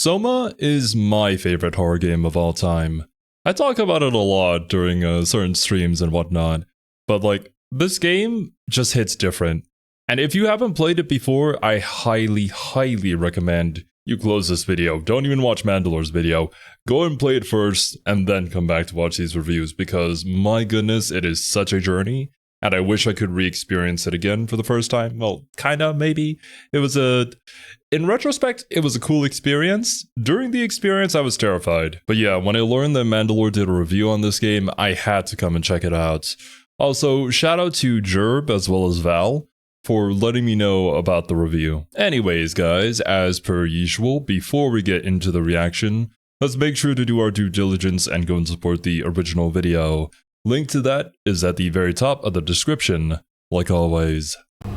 SOMA is my favorite horror game of all time. I talk about it a lot during certain streams and whatnot, but like, this game just hits different. And if you haven't played it before, I highly recommend you close this video. Don't even watch Mandalore's video. Go and play it first, and then come back to watch these reviews, because my goodness, it is such a journey. And I wish I could re-experience it again for the first time. Well, kinda, maybe. In retrospect, it was a cool experience. During the experience, I was terrified. But yeah, when I learned that Mandalore did a review on this game, I had to come and check it out. Also, shout out to Jerb as well as Val for letting me know about the review. Anyways, guys, as per usual, before we get into the reaction, let's make sure to do our due diligence and go and support the original video. Link to that is at the very top of the description, like always. Man,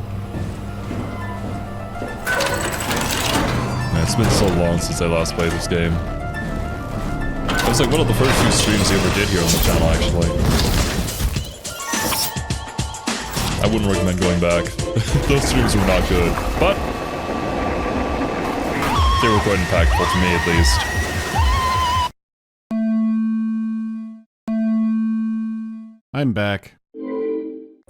it's been so long since I last played this game. It was like one of the first few streams I ever did here on the channel, actually. I wouldn't recommend going back. Those streams were not good, but they were quite impactful to me, at least. I'm back.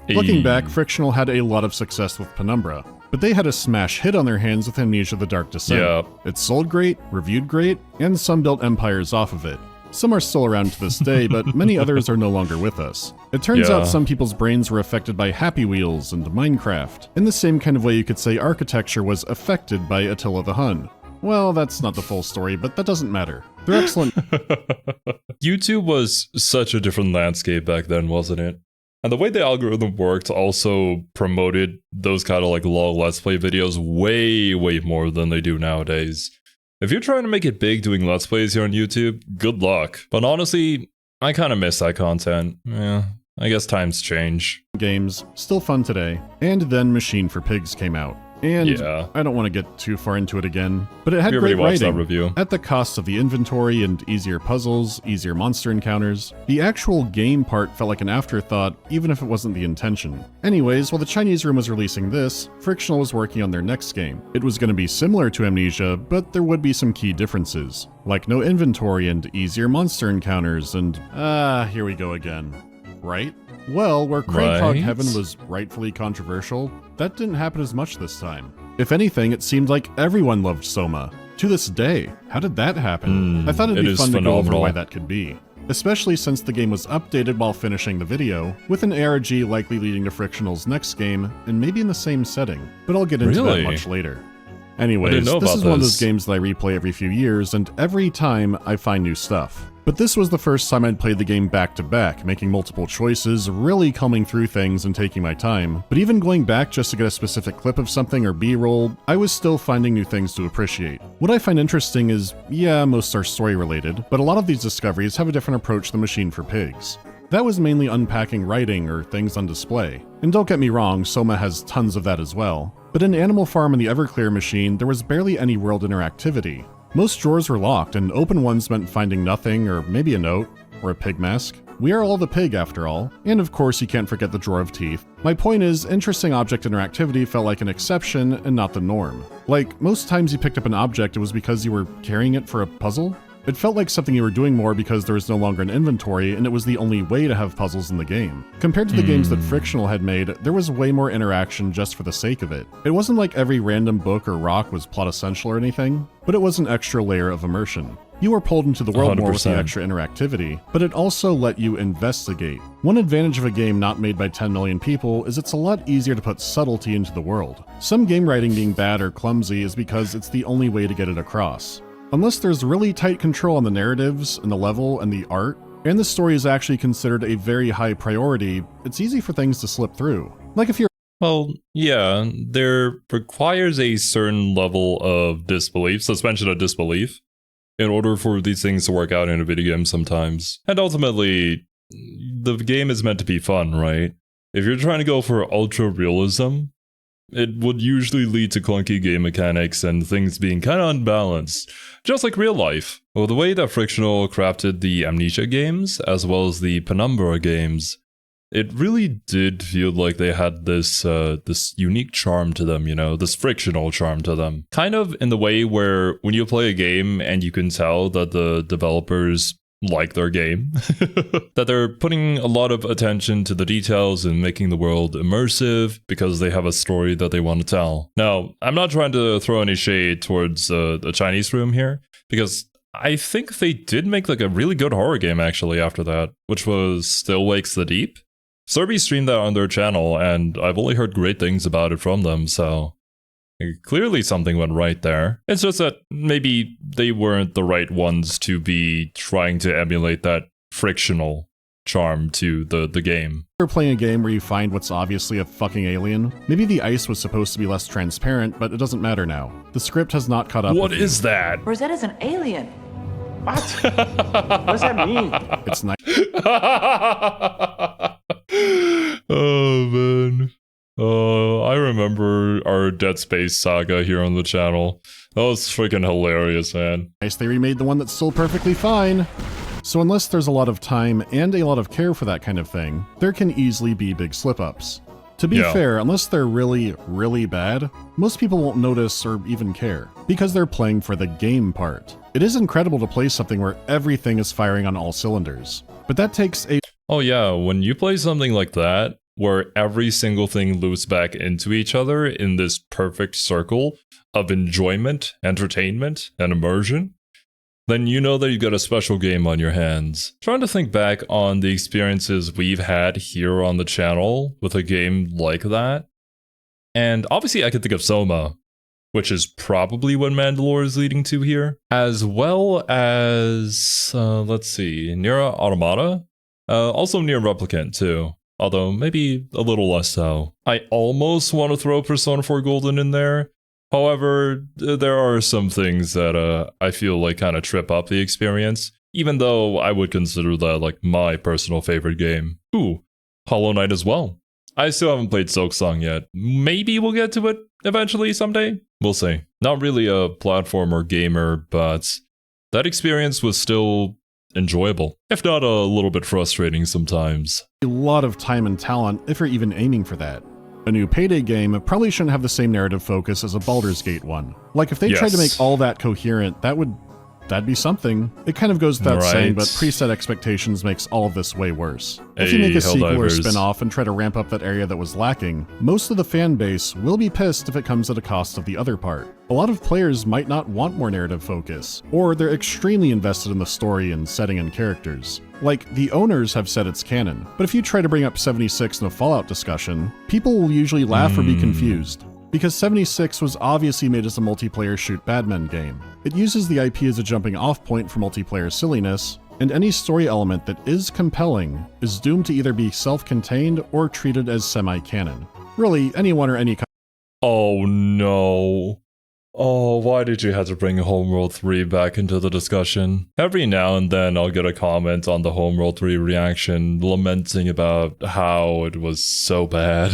Looking back, Frictional had a lot of success with Penumbra, but they had a smash hit on their hands with Amnesia: The Dark Descent. Yeah. It sold great, reviewed great, and some built empires off of it. Some are still around to this day, but many others are no longer with us. It turns out some people's brains were affected by Happy Wheels and Minecraft, in the same kind of way you could say architecture was affected by Attila the Hun. Well, that's not the full story, but that doesn't matter. They're excellent. YouTube was such a different landscape back then, wasn't it? And the way the algorithm worked also promoted those kind of like LOL Let's Play videos way more than they do nowadays. If you're trying to make it big doing Let's Plays here on YouTube, good luck. But honestly, I kind of miss that content. Yeah, I guess times change. Games, still fun today. And then Machine for Pigs came out. And yeah. I don't want to get too far into it again, but it had great writing. That review. At the cost of the inventory and easier puzzles, easier monster encounters, the actual game part felt like an afterthought, even if it wasn't the intention. Anyways, while the Chinese room was releasing this, Frictional was working on their next game. It was going to be similar to Amnesia, but there would be some key differences, like no inventory and easier monster encounters and here we go again. Right? Well, where Crankhog Heaven was rightfully controversial, that didn't happen as much this time. If anything, it seemed like everyone loved SOMA. To this day, how did that happen? I thought it'd be fun to go over why that could be. Especially since the game was updated while finishing the video, with an ARG likely leading to Frictional's next game, and maybe in the same setting, but I'll get into that much later. Anyways, this is one of those games that I replay every few years, and every time I find new stuff. But this was the first time I'd played the game back to back, making multiple choices, really combing through things and taking my time. But even going back just to get a specific clip of something or B-roll, I was still finding new things to appreciate. What I find interesting is, yeah, most are story related, but a lot of these discoveries have a different approach than Machine for Pigs. That was mainly unpacking writing or things on display. And don't get me wrong, SOMA has tons of that as well. But in Animal Farm and the Everclear machine, there was barely any world interactivity. Most drawers were locked, and open ones meant finding nothing, or maybe a note, or a pig mask. We are all the pig, after all. And of course, you can't forget the drawer of teeth. My point is, interesting object interactivity felt like an exception and not the norm. Like, most times you picked up an object, it was because you were carrying it for a puzzle. It felt like something you were doing more because there was no longer an inventory and it was the only way to have puzzles in the game. Compared to the games that Frictional had made, there was way more interaction just for the sake of it. It wasn't like every random book or rock was plot essential or anything, but it was an extra layer of immersion. You were pulled into the world 100%. More with the extra interactivity, but it also let you investigate. One advantage of a game not made by 10 million people is it's a lot easier to put subtlety into the world. Some game writing being bad or clumsy is because it's the only way to get it across. Unless there's really tight control on the narratives, and the level, and the art, and the story is actually considered a very high priority, it's easy for things to slip through. Like if you're— Well, yeah, there requires a certain level of disbelief, suspension of disbelief, in order for these things to work out in a video game sometimes. And ultimately, the game is meant to be fun, right? If you're trying to go for ultra realism, it would usually lead to clunky game mechanics and things being kind of unbalanced, just like real life. Well, the way that Frictional crafted the Amnesia games, as well as the Penumbra games, it really did feel like they had this this unique charm to them, you know, this frictional charm to them. Kind of in the way where when you play a game and you can tell that the developers like their game, that they're putting a lot of attention to the details and making the world immersive because they have a story that they want to tell. Now, I'm not trying to throw any shade towards the Chinese room here, because I think they did make like a really good horror game actually after that, which was Still Wakes the Deep. Serby streamed that on their channel, and I've only heard great things about it from them, so clearly something went right there. It's just that maybe they weren't the right ones to be trying to emulate that frictional charm to the game. You're playing a game where you find what's obviously a fucking alien. Maybe the ice was supposed to be less transparent, but it doesn't matter now. The script has not caught up. What is that? Rosetta's an alien. What? What does that mean? It's nice. Oh man. I remember our Dead Space saga here on the channel. That was freaking hilarious, man. Nice, they remade the one that's still perfectly fine. So unless there's a lot of time and a lot of care for that kind of thing, there can easily be big slip-ups. To be fair, unless they're really, really bad, most people won't notice or even care, because they're playing for the game part. It is incredible to play something where everything is firing on all cylinders, but that takes a— Oh yeah, when you play something like that, where every single thing loops back into each other in this perfect circle of enjoyment, entertainment, and immersion, then you know that you've got a special game on your hands. Trying to think back on the experiences we've had here on the channel with a game like that. And obviously I could think of SOMA, which is probably what Mandalore is leading to here, as well as, let's see, Nier Automata, also Nier Replicant too. Although maybe a little less so. I almost want to throw Persona 4 Golden in there. However, there are some things that I feel like kind of trip up the experience, even though I would consider that like my personal favorite game. Ooh, Hollow Knight as well. I still haven't played Silksong yet. Maybe we'll get to it eventually someday. We'll see. Not really a platformer gamer, but that experience was still enjoyable, if not a little bit frustrating sometimes. A lot of time and talent if you're even aiming for that. A new Payday game probably shouldn't have the same narrative focus as a Baldur's Gate one. Like if they tried to make all that coherent, that'd be something. It kind of goes without saying, but preset expectations makes all of this way worse. If you make a sequel or spin-off and try to ramp up that area that was lacking, most of the fan base will be pissed if it comes at a cost of the other part. A lot of players might not want more narrative focus, or they're extremely invested in the story and setting and characters. Like, the owners have said it's canon, but if you try to bring up 76 in a Fallout discussion, people will usually laugh or be confused. Because 76 was obviously made as a multiplayer shoot badmen game. It uses the IP as a jumping off point for multiplayer silliness, and any story element that is compelling is doomed to either be self-contained or treated as semi-canon. Really, anyone or any kind. Oh no. Oh, why did you have to bring Homeworld 3 back into the discussion? Every now and then I'll get a comment on the Homeworld 3 reaction lamenting about how it was so bad.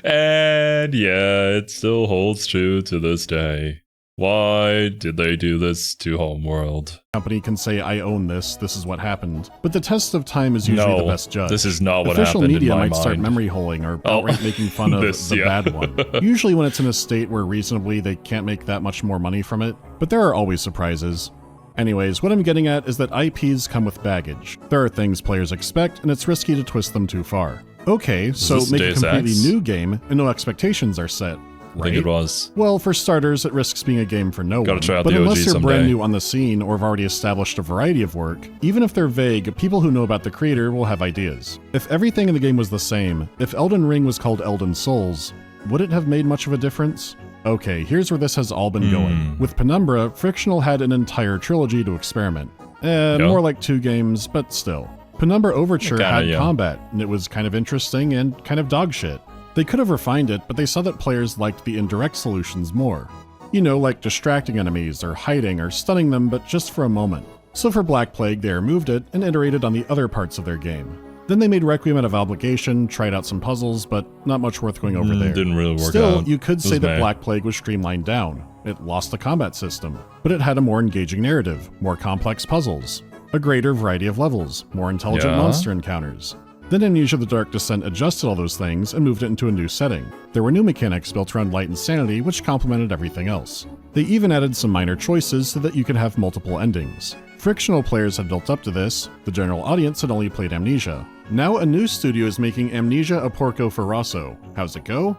And yeah, it still holds true to this day. Why did they do this to Homeworld? Company can say, I own this is what happened. But the test of time is usually the best judge. This is not what Official happened media in my might mind. start memory holing or outright making fun of the bad one. Usually when it's in a state where reasonably they can't make that much more money from it, but there are always surprises. Anyways, what I'm getting at is that IPs come with baggage. There are things players expect, and it's risky to twist them too far. Okay, so make a completely new game, and no expectations are set. I think it was. Well, for starters, it risks being a game for no one. Try out but the OG unless you're someday. brand new on the scene or have already established a variety of work, even if they're vague, people who know about the creator will have ideas. If everything in the game was the same, if Elden Ring was called Elden Souls, would it have made much of a difference? Okay, here's where this has all been going. With Penumbra, Frictional had an entire trilogy to experiment. More like 2 games, but still. Penumbra Overture had combat, and it was kind of interesting and kind of dogshit. They could have refined it, but they saw that players liked the indirect solutions more. You know, like distracting enemies, or hiding, or stunning them, but just for a moment. So for Black Plague, they removed it and iterated on the other parts of their game. Then they made Requiem out of obligation, tried out some puzzles, but not much worth going over there. Didn't really work out. Still, you could say that Black Plague was streamlined down. It lost the combat system, but it had a more engaging narrative, more complex puzzles, a greater variety of levels, more intelligent monster encounters. Then Amnesia: The Dark Descent adjusted all those things and moved it into a new setting. There were new mechanics built around light and sanity, which complemented everything else. They even added some minor choices so that you could have multiple endings. Frictional players had built up to this, the general audience had only played Amnesia. Now a new studio is making Amnesia a Porco Ferrasso. How's it go?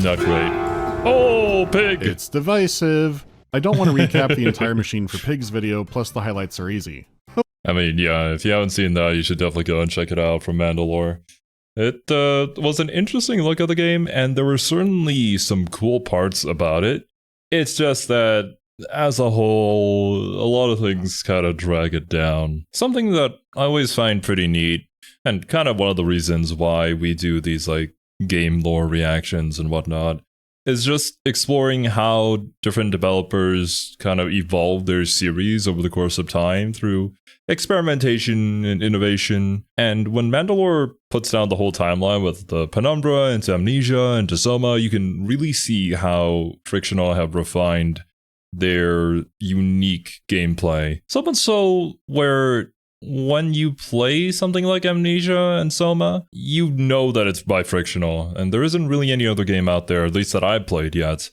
Not great. Oh, pig! It's divisive. I don't want to recap the entire Machine for Pigs video, plus the highlights are easy. I mean, yeah, if you haven't seen that, you should definitely go and check it out from Mandalore. It was an interesting look at the game, and there were certainly some cool parts about it. It's just that, as a whole, a lot of things kind of drag it down. Something that I always find pretty neat, and kind of one of the reasons why we do these, like, game lore reactions and whatnot, is just exploring how different developers kind of evolve their series over the course of time through experimentation and innovation. And when Mandalore puts down the whole timeline with the Penumbra into Amnesia into SOMA, you can really see how Frictional have refined their unique gameplay. So much so where when you play something like Amnesia and SOMA, you know that it's by Frictional, and there isn't really any other game out there, at least that I've played yet,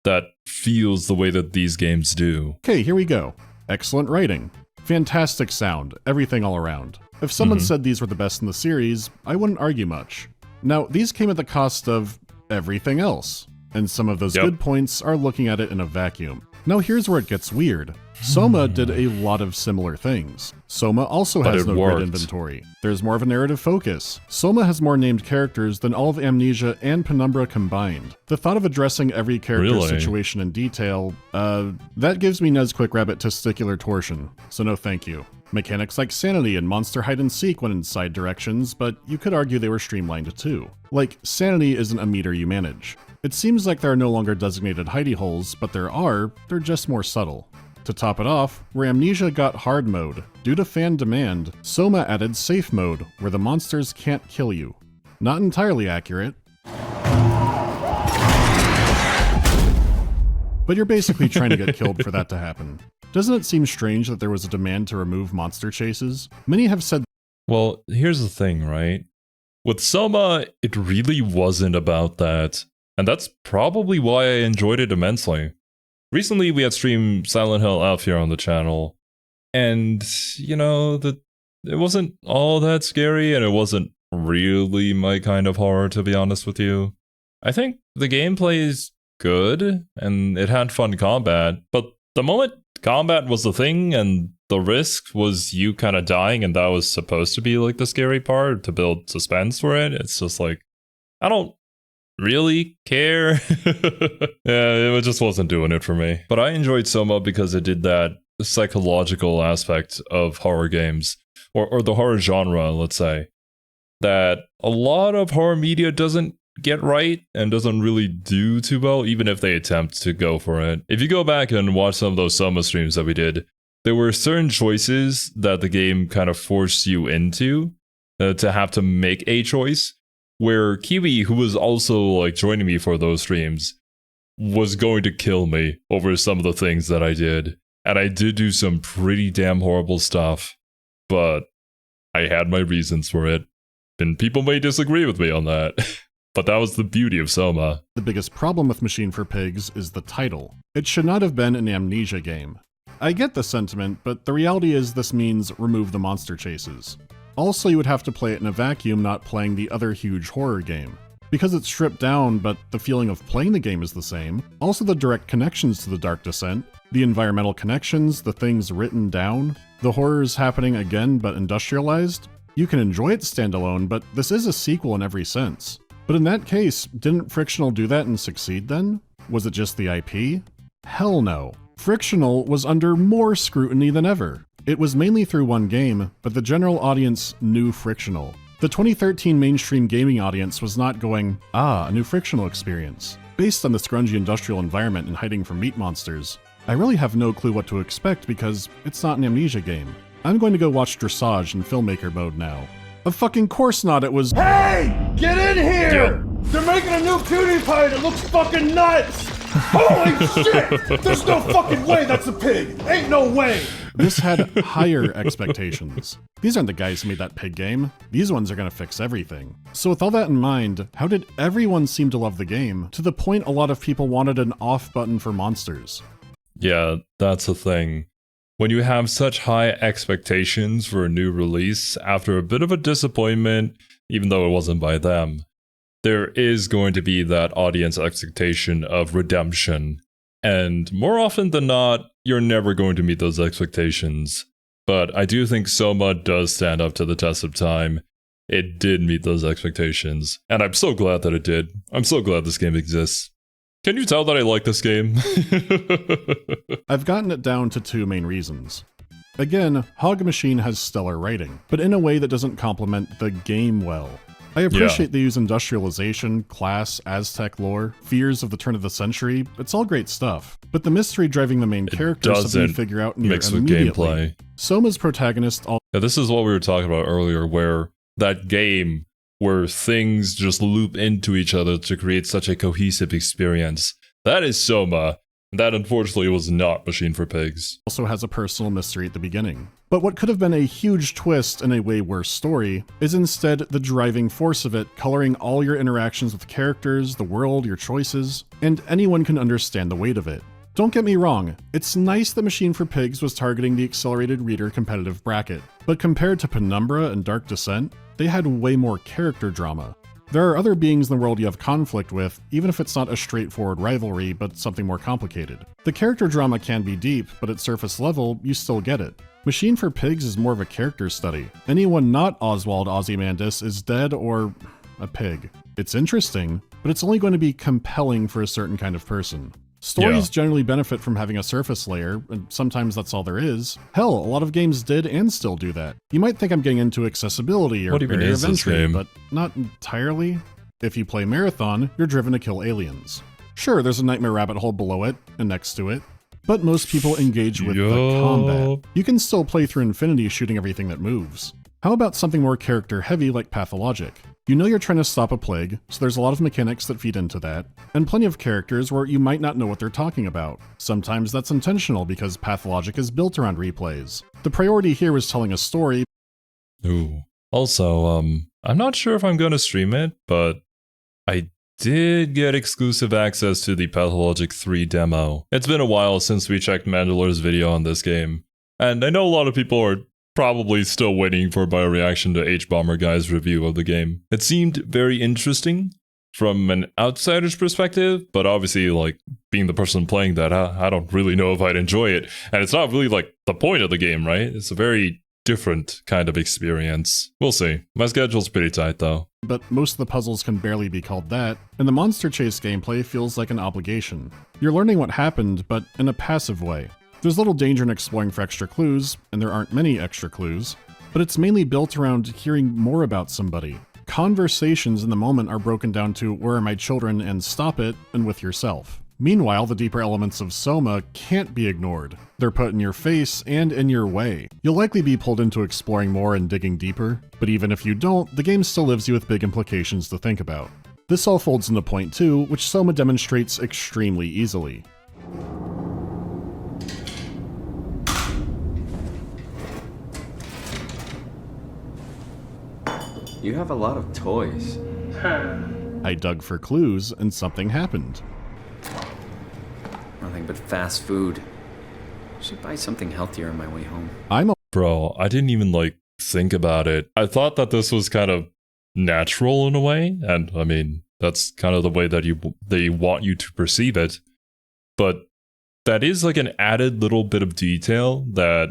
that feels the way that these games do. Okay, here we go. Excellent writing. Fantastic sound, everything all around. If someone said these were the best in the series, I wouldn't argue much. Now, these came at the cost of everything else, and some of those good points are looking at it in a vacuum. Now here's where it gets weird. SOMA did a lot of similar things. SOMA also has no grid inventory. There's more of a narrative focus. SOMA has more named characters than all of Amnesia and Penumbra combined. The thought of addressing every character's situation in detail, that gives me Nezquik rabbit testicular torsion, so no thank you. Mechanics like sanity and monster hide and seek went in side directions, but you could argue they were streamlined too. Like, sanity isn't a meter you manage. It seems like there are no longer designated hidey holes, but they're just more subtle. To top it off, where Amnesia got hard mode, due to fan demand, SOMA added safe mode, where the monsters can't kill you. Not entirely accurate, but you're basically trying to get killed for that to happen. Doesn't it seem strange that there was a demand to remove monster chases? Many have said— Well, here's the thing, right? With SOMA, it really wasn't about that. And that's probably why I enjoyed it immensely. Recently, we had streamed Silent Hill F here on the channel. And, you know, it wasn't all that scary, and it wasn't really my kind of horror, to be honest with you. I think the gameplay is good, and it had fun combat, but the moment combat was the thing, and the risk was you kind of dying, and that was supposed to be like the scary part, to build suspense for it, it's just like, I don't really care. Yeah, it just wasn't doing it for me. But I enjoyed SOMA because it did that psychological aspect of horror games, or the horror genre, let's say, that a lot of horror media doesn't get right and doesn't really do too well, even if they attempt to go for it. If you go back and watch some of those SOMA streams that we did, there were certain choices that the game kind of forced you into to have to make a choice, where Kiwi, who was also like joining me for those streams, was going to kill me over some of the things that I did. And I did do some pretty damn horrible stuff, but I had my reasons for it. And people may disagree with me on that. But that was the beauty of SOMA. The biggest problem with Machine for Pigs is the title. It should not have been an Amnesia game. I get the sentiment, but the reality is this means remove the monster chases. Also, you would have to play it in a vacuum, not playing the other huge horror game. Because it's stripped down, but the feeling of playing the game is the same. Also, the direct connections to the Dark Descent, the environmental connections, the things written down, the horrors happening again but industrialized. You can enjoy it standalone, but this is a sequel in every sense. But in that case, didn't Frictional do that and succeed then? Was it just the IP? Hell no. Frictional was under more scrutiny than ever. It was mainly through one game, but the general audience knew Frictional. The 2013 mainstream gaming audience was not going, a new Frictional experience. Based on the scrungy industrial environment and hiding from meat monsters, I really have no clue what to expect because it's not an Amnesia game. I'm going to go watch Dressage in filmmaker mode now. Of fucking course not, it was— Hey! Get in here! They're making a new PewDiePie that looks fucking nuts! Holy shit! There's no fucking way that's a pig! Ain't no way! This had higher expectations. These aren't the guys who made that pig game. These ones are gonna fix everything. So with all that in mind, how did everyone seem to love the game, to the point a lot of people wanted an off button for monsters? Yeah, that's the thing. When you have such high expectations for a new release after a bit of a disappointment, even though it wasn't by them, there is going to be that audience expectation of redemption. And more often than not, you're never going to meet those expectations. But I do think SOMA does stand up to the test of time. It did meet those expectations. And I'm so glad that it did. I'm so glad this game exists. Can you tell that I like this game? I've gotten it down to two main reasons. Again, Hog Machine has stellar writing, but in a way that doesn't complement the game well. I appreciate they use industrialization, class, Aztec lore, fears of the turn of the century. It's all great stuff. But the mystery driving the main character is something you figure out near immediately. Gameplay. SOMA's protagonist... Yeah, this is what we were talking about earlier, where that game where things just loop into each other to create such a cohesive experience. That is SOMA. That unfortunately was not Machine for Pigs. Also has a personal mystery at the beginning. But what could have been a huge twist and a way worse story is instead the driving force of it, coloring all your interactions with characters, the world, your choices, and anyone can understand the weight of it. Don't get me wrong, it's nice that Machine for Pigs was targeting the accelerated reader competitive bracket, but compared to Penumbra and Dark Descent, they had way more character drama. There are other beings in the world you have conflict with, even if it's not a straightforward rivalry, but something more complicated. The character drama can be deep, but at surface level, you still get it. Machine for Pigs is more of a character study. Anyone not Oswald Ozymandias is dead or a pig. It's interesting, but it's only going to be compelling for a certain kind of person. Stories generally benefit from having a surface layer, and sometimes that's all there is. Hell, a lot of games did and still do that. You might think I'm getting into accessibility or barrier of entry, but not entirely. If you play Marathon, you're driven to kill aliens. Sure, there's a nightmare rabbit hole below it, and next to it, but most people engage with the combat. You can still play through infinity shooting everything that moves. How about something more character heavy like Pathologic? You know you're trying to stop a plague, so there's a lot of mechanics that feed into that, and plenty of characters where you might not know what they're talking about. Sometimes that's intentional because Pathologic is built around replays. The priority here was telling a story. Ooh. Also, I'm not sure if I'm going to stream it, but I did get exclusive access to the Pathologic 3 demo. It's been a while since we checked Mandalore's video on this game, and I know a lot of people are probably still waiting for my reaction to H-Bomber Guy's review of the game. It seemed very interesting from an outsider's perspective, but obviously, like, being the person playing that, I don't really know if I'd enjoy it. And it's not really, like, the point of the game, right? It's a very different kind of experience. We'll see. My schedule's pretty tight, though. But most of the puzzles can barely be called that, and the monster chase gameplay feels like an obligation. You're learning what happened, but in a passive way. There's little danger in exploring for extra clues, and there aren't many extra clues, but it's mainly built around hearing more about somebody. Conversations in the moment are broken down to where are my children and stop it, and with yourself. Meanwhile, the deeper elements of SOMA can't be ignored. They're put in your face and in your way. You'll likely be pulled into exploring more and digging deeper, but even if you don't, the game still leaves you with big implications to think about. This all folds into point 2, which SOMA demonstrates extremely easily. You have a lot of toys. I dug for clues, and something happened. Nothing but fast food. Should buy something healthier on my way home. Bro, I didn't even, like, think about it. I thought that this was kind of natural in a way, and, I mean, that's kind of the way that they want you to perceive it. But that is, like, an added little bit of detail that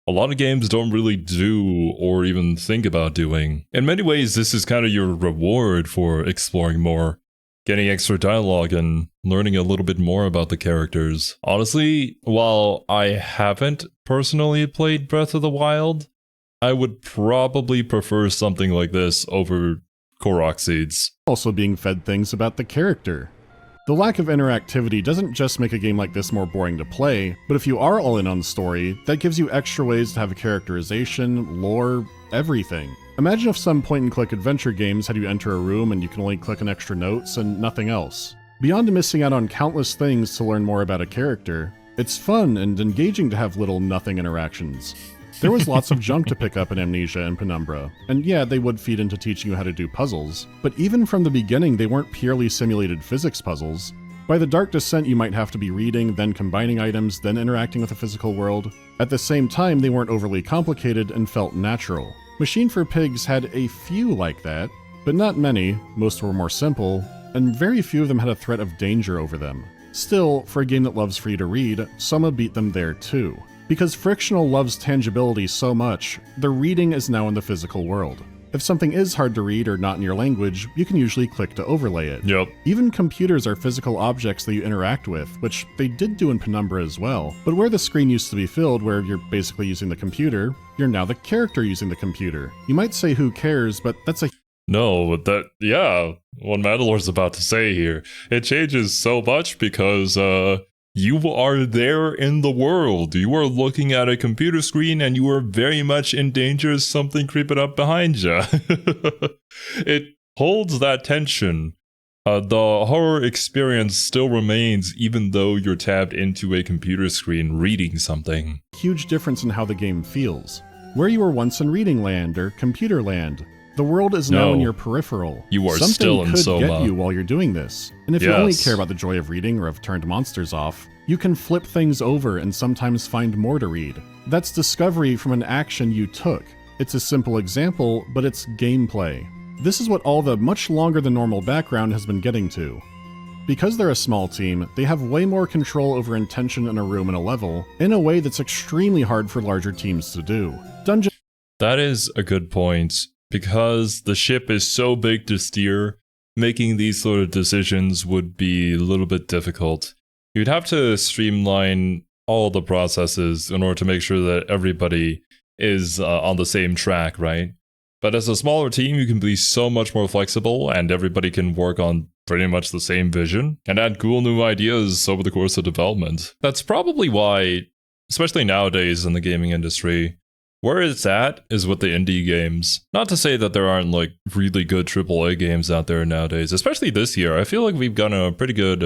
a lot of games don't really do or even think about doing. In many ways, this is kind of your reward for exploring more, getting extra dialogue and learning a little bit more about the characters. Honestly, while I haven't personally played Breath of the Wild, I would probably prefer something like this over Korok Seeds. Also being fed things about the character. The lack of interactivity doesn't just make a game like this more boring to play, but if you are all in on the story, that gives you extra ways to have a characterization, lore, everything. Imagine if some point-and-click adventure games had you enter a room and you can only click on extra notes and nothing else. Beyond missing out on countless things to learn more about a character, it's fun and engaging to have little nothing interactions. There was lots of junk to pick up in Amnesia and Penumbra, and yeah, they would feed into teaching you how to do puzzles, but even from the beginning they weren't purely simulated physics puzzles. By the Dark Descent you might have to be reading, then combining items, then interacting with the physical world. At the same time, they weren't overly complicated and felt natural. Machine for Pigs had a few like that, but not many, most were more simple, and very few of them had a threat of danger over them. Still, for a game that loves for you to read, SOMA beat them there too. Because Frictional loves tangibility so much, the reading is now in the physical world. If something is hard to read or not in your language, you can usually click to overlay it. Yep. Even computers are physical objects that you interact with, which they did do in Penumbra as well. But where the screen used to be filled, where you're basically using the computer, you're now the character using the computer. You might say who cares, but that's a No, yeah, what Mandalore's about to say here. It changes so much because, you are there in the world. You are looking at a computer screen and you are very much in danger of something creeping up behind you. It holds that tension. The horror experience still remains even though you're tabbed into a computer screen reading something. Huge difference in how the game feels. Where you were once in reading land or computer land, the world is now in your peripheral. You are Something still in could SOMA. get you while you're doing this. And if you only care about the joy of reading or have turned monsters off, you can flip things over and sometimes find more to read. That's discovery from an action you took. It's a simple example, but it's gameplay. This is what all the much longer than normal background has been getting to. Because they're a small team, they have way more control over intention in a room and a level, in a way that's extremely hard for larger teams to do. That is a good point. Because the ship is so big to steer, making these sort of decisions would be a little bit difficult. You'd have to streamline all the processes in order to make sure that everybody is on the same track, right? But as a smaller team, you can be so much more flexible and everybody can work on pretty much the same vision and add cool new ideas over the course of development. That's probably why, especially nowadays in the gaming industry, where it's at is with the indie games. Not to say that there aren't like really good AAA games out there nowadays, especially this year. I feel like we've gotten a pretty good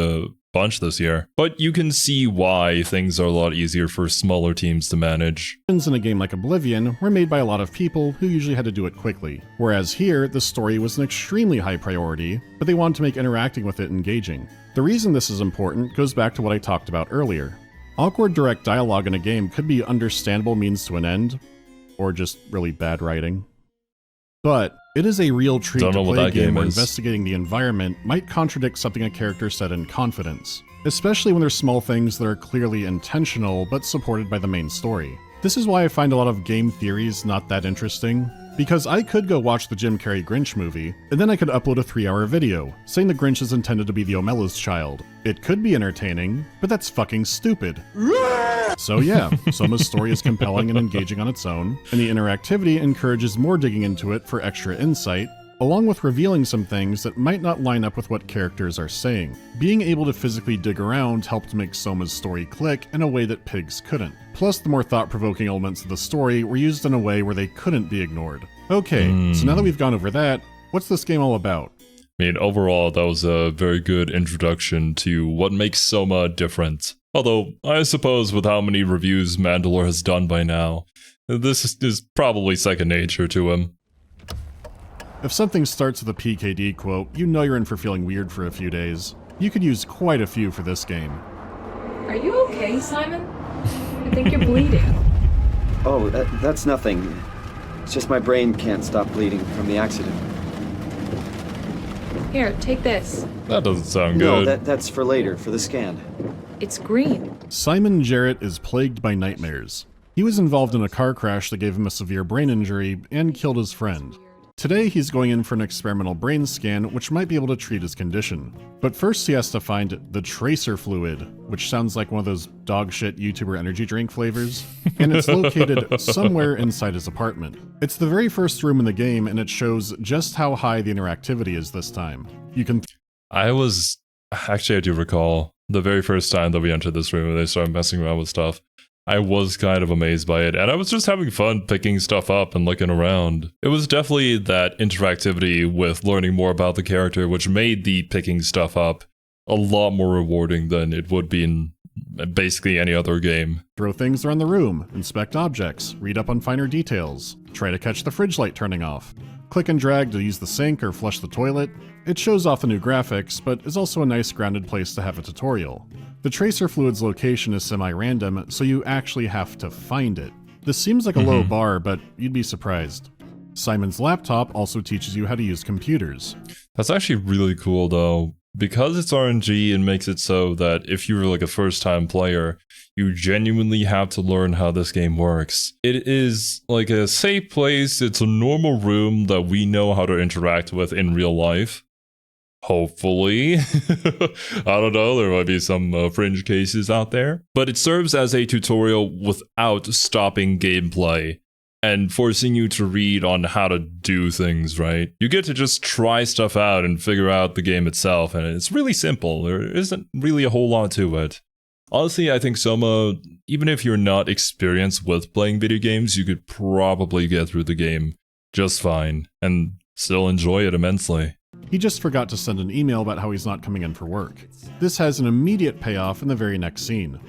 bunch this year. But you can see why things are a lot easier for smaller teams to manage. In a game like Oblivion were made by a lot of people who usually had to do it quickly. Whereas here, the story was an extremely high priority, but they wanted to make interacting with it engaging. The reason this is important goes back to what I talked about earlier. Awkward direct dialogue in a game could be understandable means to an end, or just really bad writing. But it is a real treat to play a game where investigating the environment might contradict something a character said in confidence, especially when there's small things that are clearly intentional but supported by the main story. This is why I find a lot of game theories not that interesting, because I could go watch the Jim Carrey Grinch movie, and then I could upload a 3-hour video, saying the Grinch is intended to be the O'Malley's child. It could be entertaining, but that's fucking stupid. So yeah, SOMA's story is compelling and engaging on its own, and the interactivity encourages more digging into it for extra insight, along with revealing some things that might not line up with what characters are saying. Being able to physically dig around helped make SOMA's story click in a way that Pigs couldn't. Plus, the more thought-provoking elements of the story were used in a way where they couldn't be ignored. Okay, so now that we've gone over that, what's this game all about? I mean, overall, that was a very good introduction to what makes SOMA different. Although, I suppose with how many reviews Mandalore has done by now, this is probably second nature to him. If something starts with a PKD quote, you know you're in for feeling weird for a few days. You could use quite a few for this game. Are you okay, Simon? I think you're bleeding. Oh, that's nothing. It's just my brain can't stop bleeding from the accident. Here, take this. That doesn't sound good. No, that's for later, for the scan. It's green. Simon Jarrett is plagued by nightmares. He was involved in a car crash that gave him a severe brain injury and killed his friend. Today, he's going in for an experimental brain scan, which might be able to treat his condition. But first he has to find the tracer fluid, which sounds like one of those dogshit YouTuber energy drink flavors, and it's located somewhere inside his apartment. It's the very first room in the game, and it shows just how high the interactivity is this time. You can... I do recall the very first time that we entered this room and they started messing around with stuff. I was kind of amazed by it, and I was just having fun picking stuff up and looking around. It was definitely that interactivity with learning more about the character which made the picking stuff up a lot more rewarding than it would be in basically any other game. Throw things around the room, inspect objects, read up on finer details, try to catch the fridge light turning off. Click and drag to use the sink or flush the toilet. It shows off the new graphics, but is also a nice grounded place to have a tutorial. The tracer fluid's location is semi-random, so you actually have to find it. This seems like a low bar, but you'd be surprised. Simon's laptop also teaches you how to use computers. That's actually really cool though. Because it's RNG, it makes it so that if you're like a first-time player, you genuinely have to learn how this game works. It is like a safe place, it's a normal room that we know how to interact with in real life. Hopefully. I don't know, there might be some fringe cases out there. But it serves as a tutorial without stopping gameplay and forcing you to read on how to do things, right? You get to just try stuff out and figure out the game itself, and it's really simple. There isn't really a whole lot to it. Honestly, I think SOMA, even if you're not experienced with playing video games, you could probably get through the game just fine and still enjoy it immensely. He just forgot to send an email about how he's not coming in for work. This has an immediate payoff in the very next scene.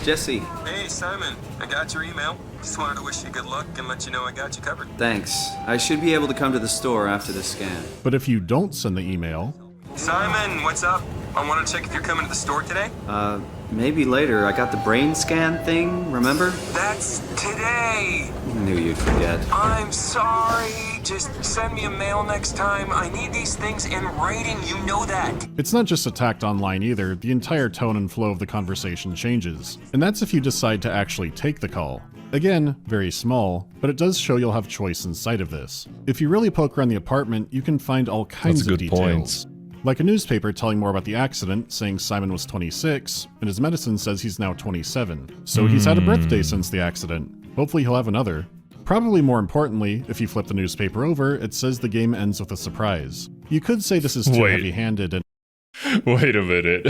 Jesse. Hey, Simon. I got your email. Just wanted to wish you good luck and let you know I got you covered. Thanks. I should be able to come to the store after the scan. But if you don't send the email... Simon, what's up? I want to check if you're coming to the store today. Maybe later. I got the brain scan thing, remember? That's today! I knew you'd forget. I'm sorry. Just send me a mail next time. I need these things in writing, you know that. It's not just a tacked on line either, the entire tone and flow of the conversation changes. And that's if you decide to actually take the call. Again, very small, but it does show you'll have choice inside of this. If you really poke around the apartment, you can find all kinds of details. Like a newspaper telling more about the accident, saying Simon was 26, and his medicine says he's now 27. So he's had a birthday since the accident. Hopefully he'll have another. Probably more importantly, if you flip the newspaper over, it says the game ends with a surprise. You could say this is too heavy-handed and... Wait a minute.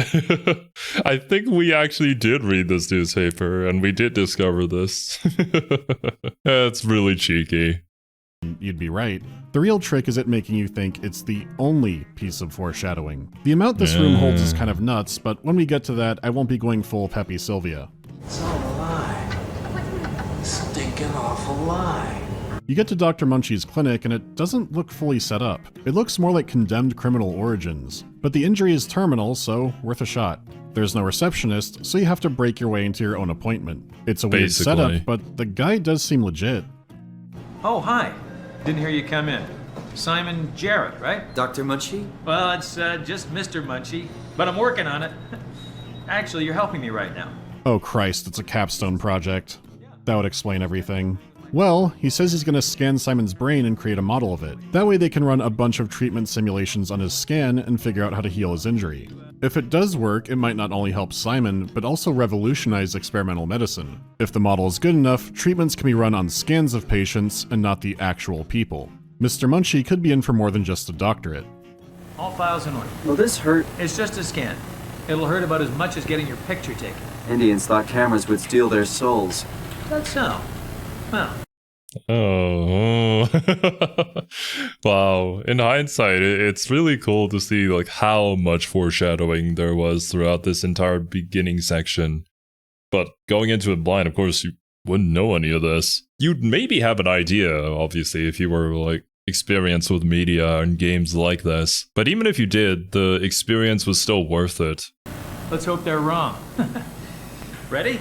I think we actually did read this newspaper, and we did discover this. That's really cheeky. You'd be right. The real trick is at making you think it's the only piece of foreshadowing. The amount this room holds is kind of nuts, but when we get to that, I won't be going full Peppy Sylvia. It's all a lie. Stinking awful lie. You get to Dr. Munchie's clinic and it doesn't look fully set up. It looks more like condemned criminal origins. But the injury is terminal, so worth a shot. There's no receptionist, so you have to break your way into your own appointment. It's a weird setup, but the guy does seem legit. Oh, hi. Didn't hear you come in. Simon Jarrett, right? Dr. Munchie? Well, it's just Mr. Munchie, but I'm working on it. Actually, you're helping me right now. Oh Christ, it's a capstone project. That would explain everything. Well, he says he's gonna scan Simon's brain and create a model of it. That way they can run a bunch of treatment simulations on his scan and figure out how to heal his injury. If it does work, it might not only help Simon, but also revolutionize experimental medicine. If the model is good enough, treatments can be run on scans of patients and not the actual people. Mr. Munchie could be in for more than just a doctorate. All files in order. Will this hurt? It's just a scan. It'll hurt about as much as getting your picture taken. Indians thought cameras would steal their souls. That's so. Well. Oh. Wow. In hindsight, it's really cool to see like how much foreshadowing there was throughout this entire beginning section. But going into it blind, of course, you wouldn't know any of this. You'd maybe have an idea, obviously, if you were like experienced with media and games like this. But even if you did, the experience was still worth it. Let's hope they're wrong. Ready?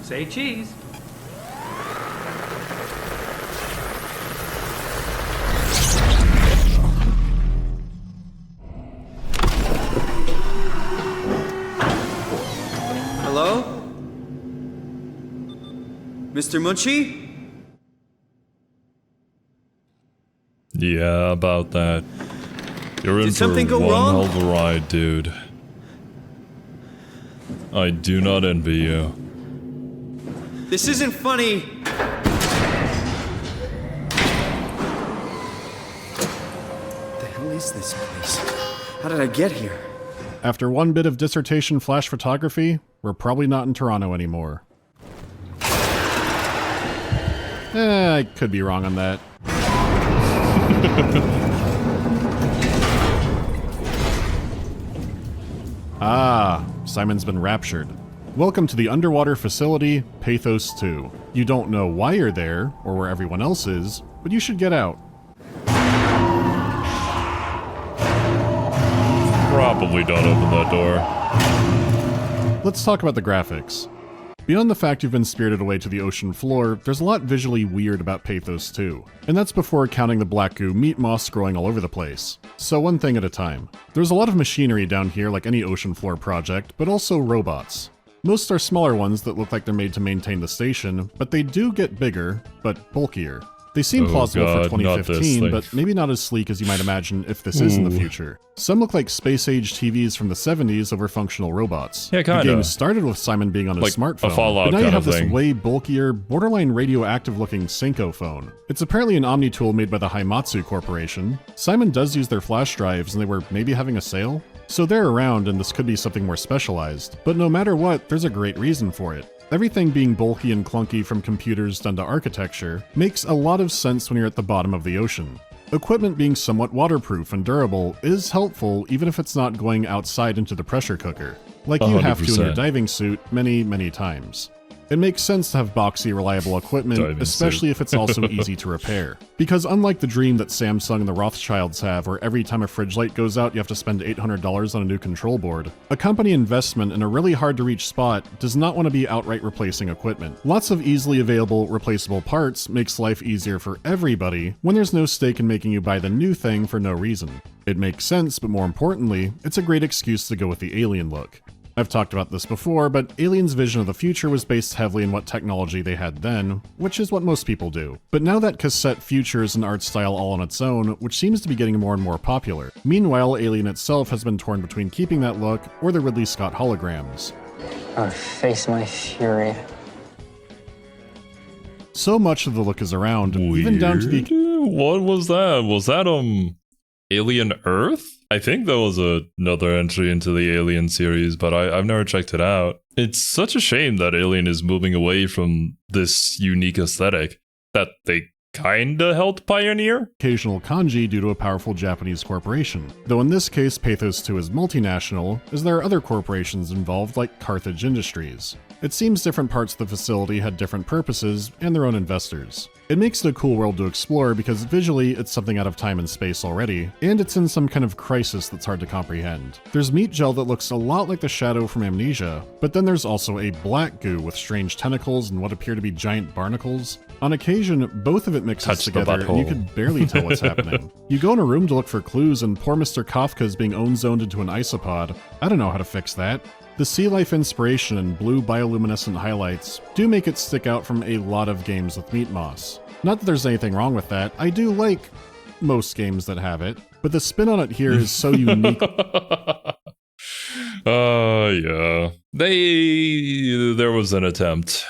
Say cheese. Hello? Mr. Munchie? Yeah, about that. You're in for one hell of a ride, dude. I do not envy you. This isn't funny! What the hell is this place? How did I get here? After one bit of dissertation flash photography, we're probably not in Toronto anymore. I could be wrong on that. Ah, Simon's been raptured. Welcome to the underwater facility, Pathos 2. You don't know why you're there, or where everyone else is, but you should get out. Probably don't open that door. Let's talk about the graphics. Beyond the fact you've been spirited away to the ocean floor, there's a lot visually weird about Pathos 2. And that's before counting the black goo meat moss growing all over the place. So one thing at a time. There's a lot of machinery down here like any ocean floor project, but also robots. Most are smaller ones that look like they're made to maintain the station, but they do get bigger, but bulkier. They seem plausible for 2015, but maybe not as sleek as you might imagine if this is in the future. Some look like space-age TVs from the 70s over functional robots. Yeah, kinda. The game started with Simon being on his smartphone, a Fallout but now you have this thing. way bulkier, borderline radioactive-looking Senko phone. It's apparently an Omni tool made by the Haimatsu Corporation. Simon does use their flash drives, and they were maybe having a sale? So they're around, and this could be something more specialized. But no matter what, there's a great reason for it. Everything being bulky and clunky from computers done to architecture makes a lot of sense when you're at the bottom of the ocean. Equipment being somewhat waterproof and durable is helpful even if it's not going outside into the pressure cooker, like you have to in your diving suit many, many times. It makes sense to have boxy, reliable equipment, especially if it's also easy to repair. Because unlike the dream that Samsung and the Rothschilds have, where every time a fridge light goes out you have to spend $800 on a new control board, a company investment in a really hard-to-reach spot does not want to be outright replacing equipment. Lots of easily available, replaceable parts makes life easier for everybody when there's no stake in making you buy the new thing for no reason. It makes sense, but more importantly, it's a great excuse to go with the alien look. I've talked about this before, but Alien's vision of the future was based heavily on what technology they had then, which is what most people do. But now that cassette future is an art style all on its own, which seems to be getting more and more popular. Meanwhile, Alien itself has been torn between keeping that look or the Ridley Scott holograms. Face my fury. So much of the look is around, even down to the... What was that? Was that, Alien Earth? I think that was another entry into the Alien series, but I've never checked it out. It's such a shame that Alien is moving away from this unique aesthetic that they kinda helped pioneer. Occasional kanji due to a powerful Japanese corporation. Though in this case, Pathos 2 is multinational, as there are other corporations involved like Carthage Industries. It seems different parts of the facility had different purposes and their own investors. It makes it a cool world to explore because visually it's something out of time and space already, and it's in some kind of crisis that's hard to comprehend. There's meat gel that looks a lot like the Shadow from Amnesia, but then there's also a black goo with strange tentacles and what appear to be giant barnacles. On occasion, both of it mixes together and you can barely tell what's happening. You go in a room to look for clues and poor Mr. Kafka is being own-zoned into an isopod. I don't know how to fix that. The sea life inspiration and blue bioluminescent highlights do make it stick out from a lot of games with meat moss. Not that there's anything wrong with that, I do like most games that have it, but the spin on it here is so unique. Yeah. There was an attempt.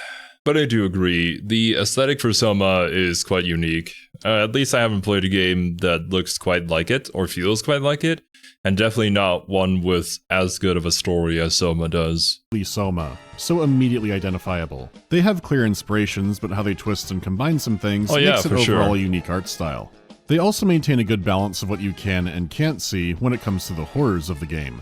But I do agree, the aesthetic for Soma is quite unique. At least I haven't played a game that looks quite like it, or feels quite like it, and definitely not one with as good of a story as Soma does. Soma, so immediately identifiable. They have clear inspirations, but how they twist and combine some things makes it overall a unique art style. They also maintain a good balance of what you can and can't see when it comes to the horrors of the game.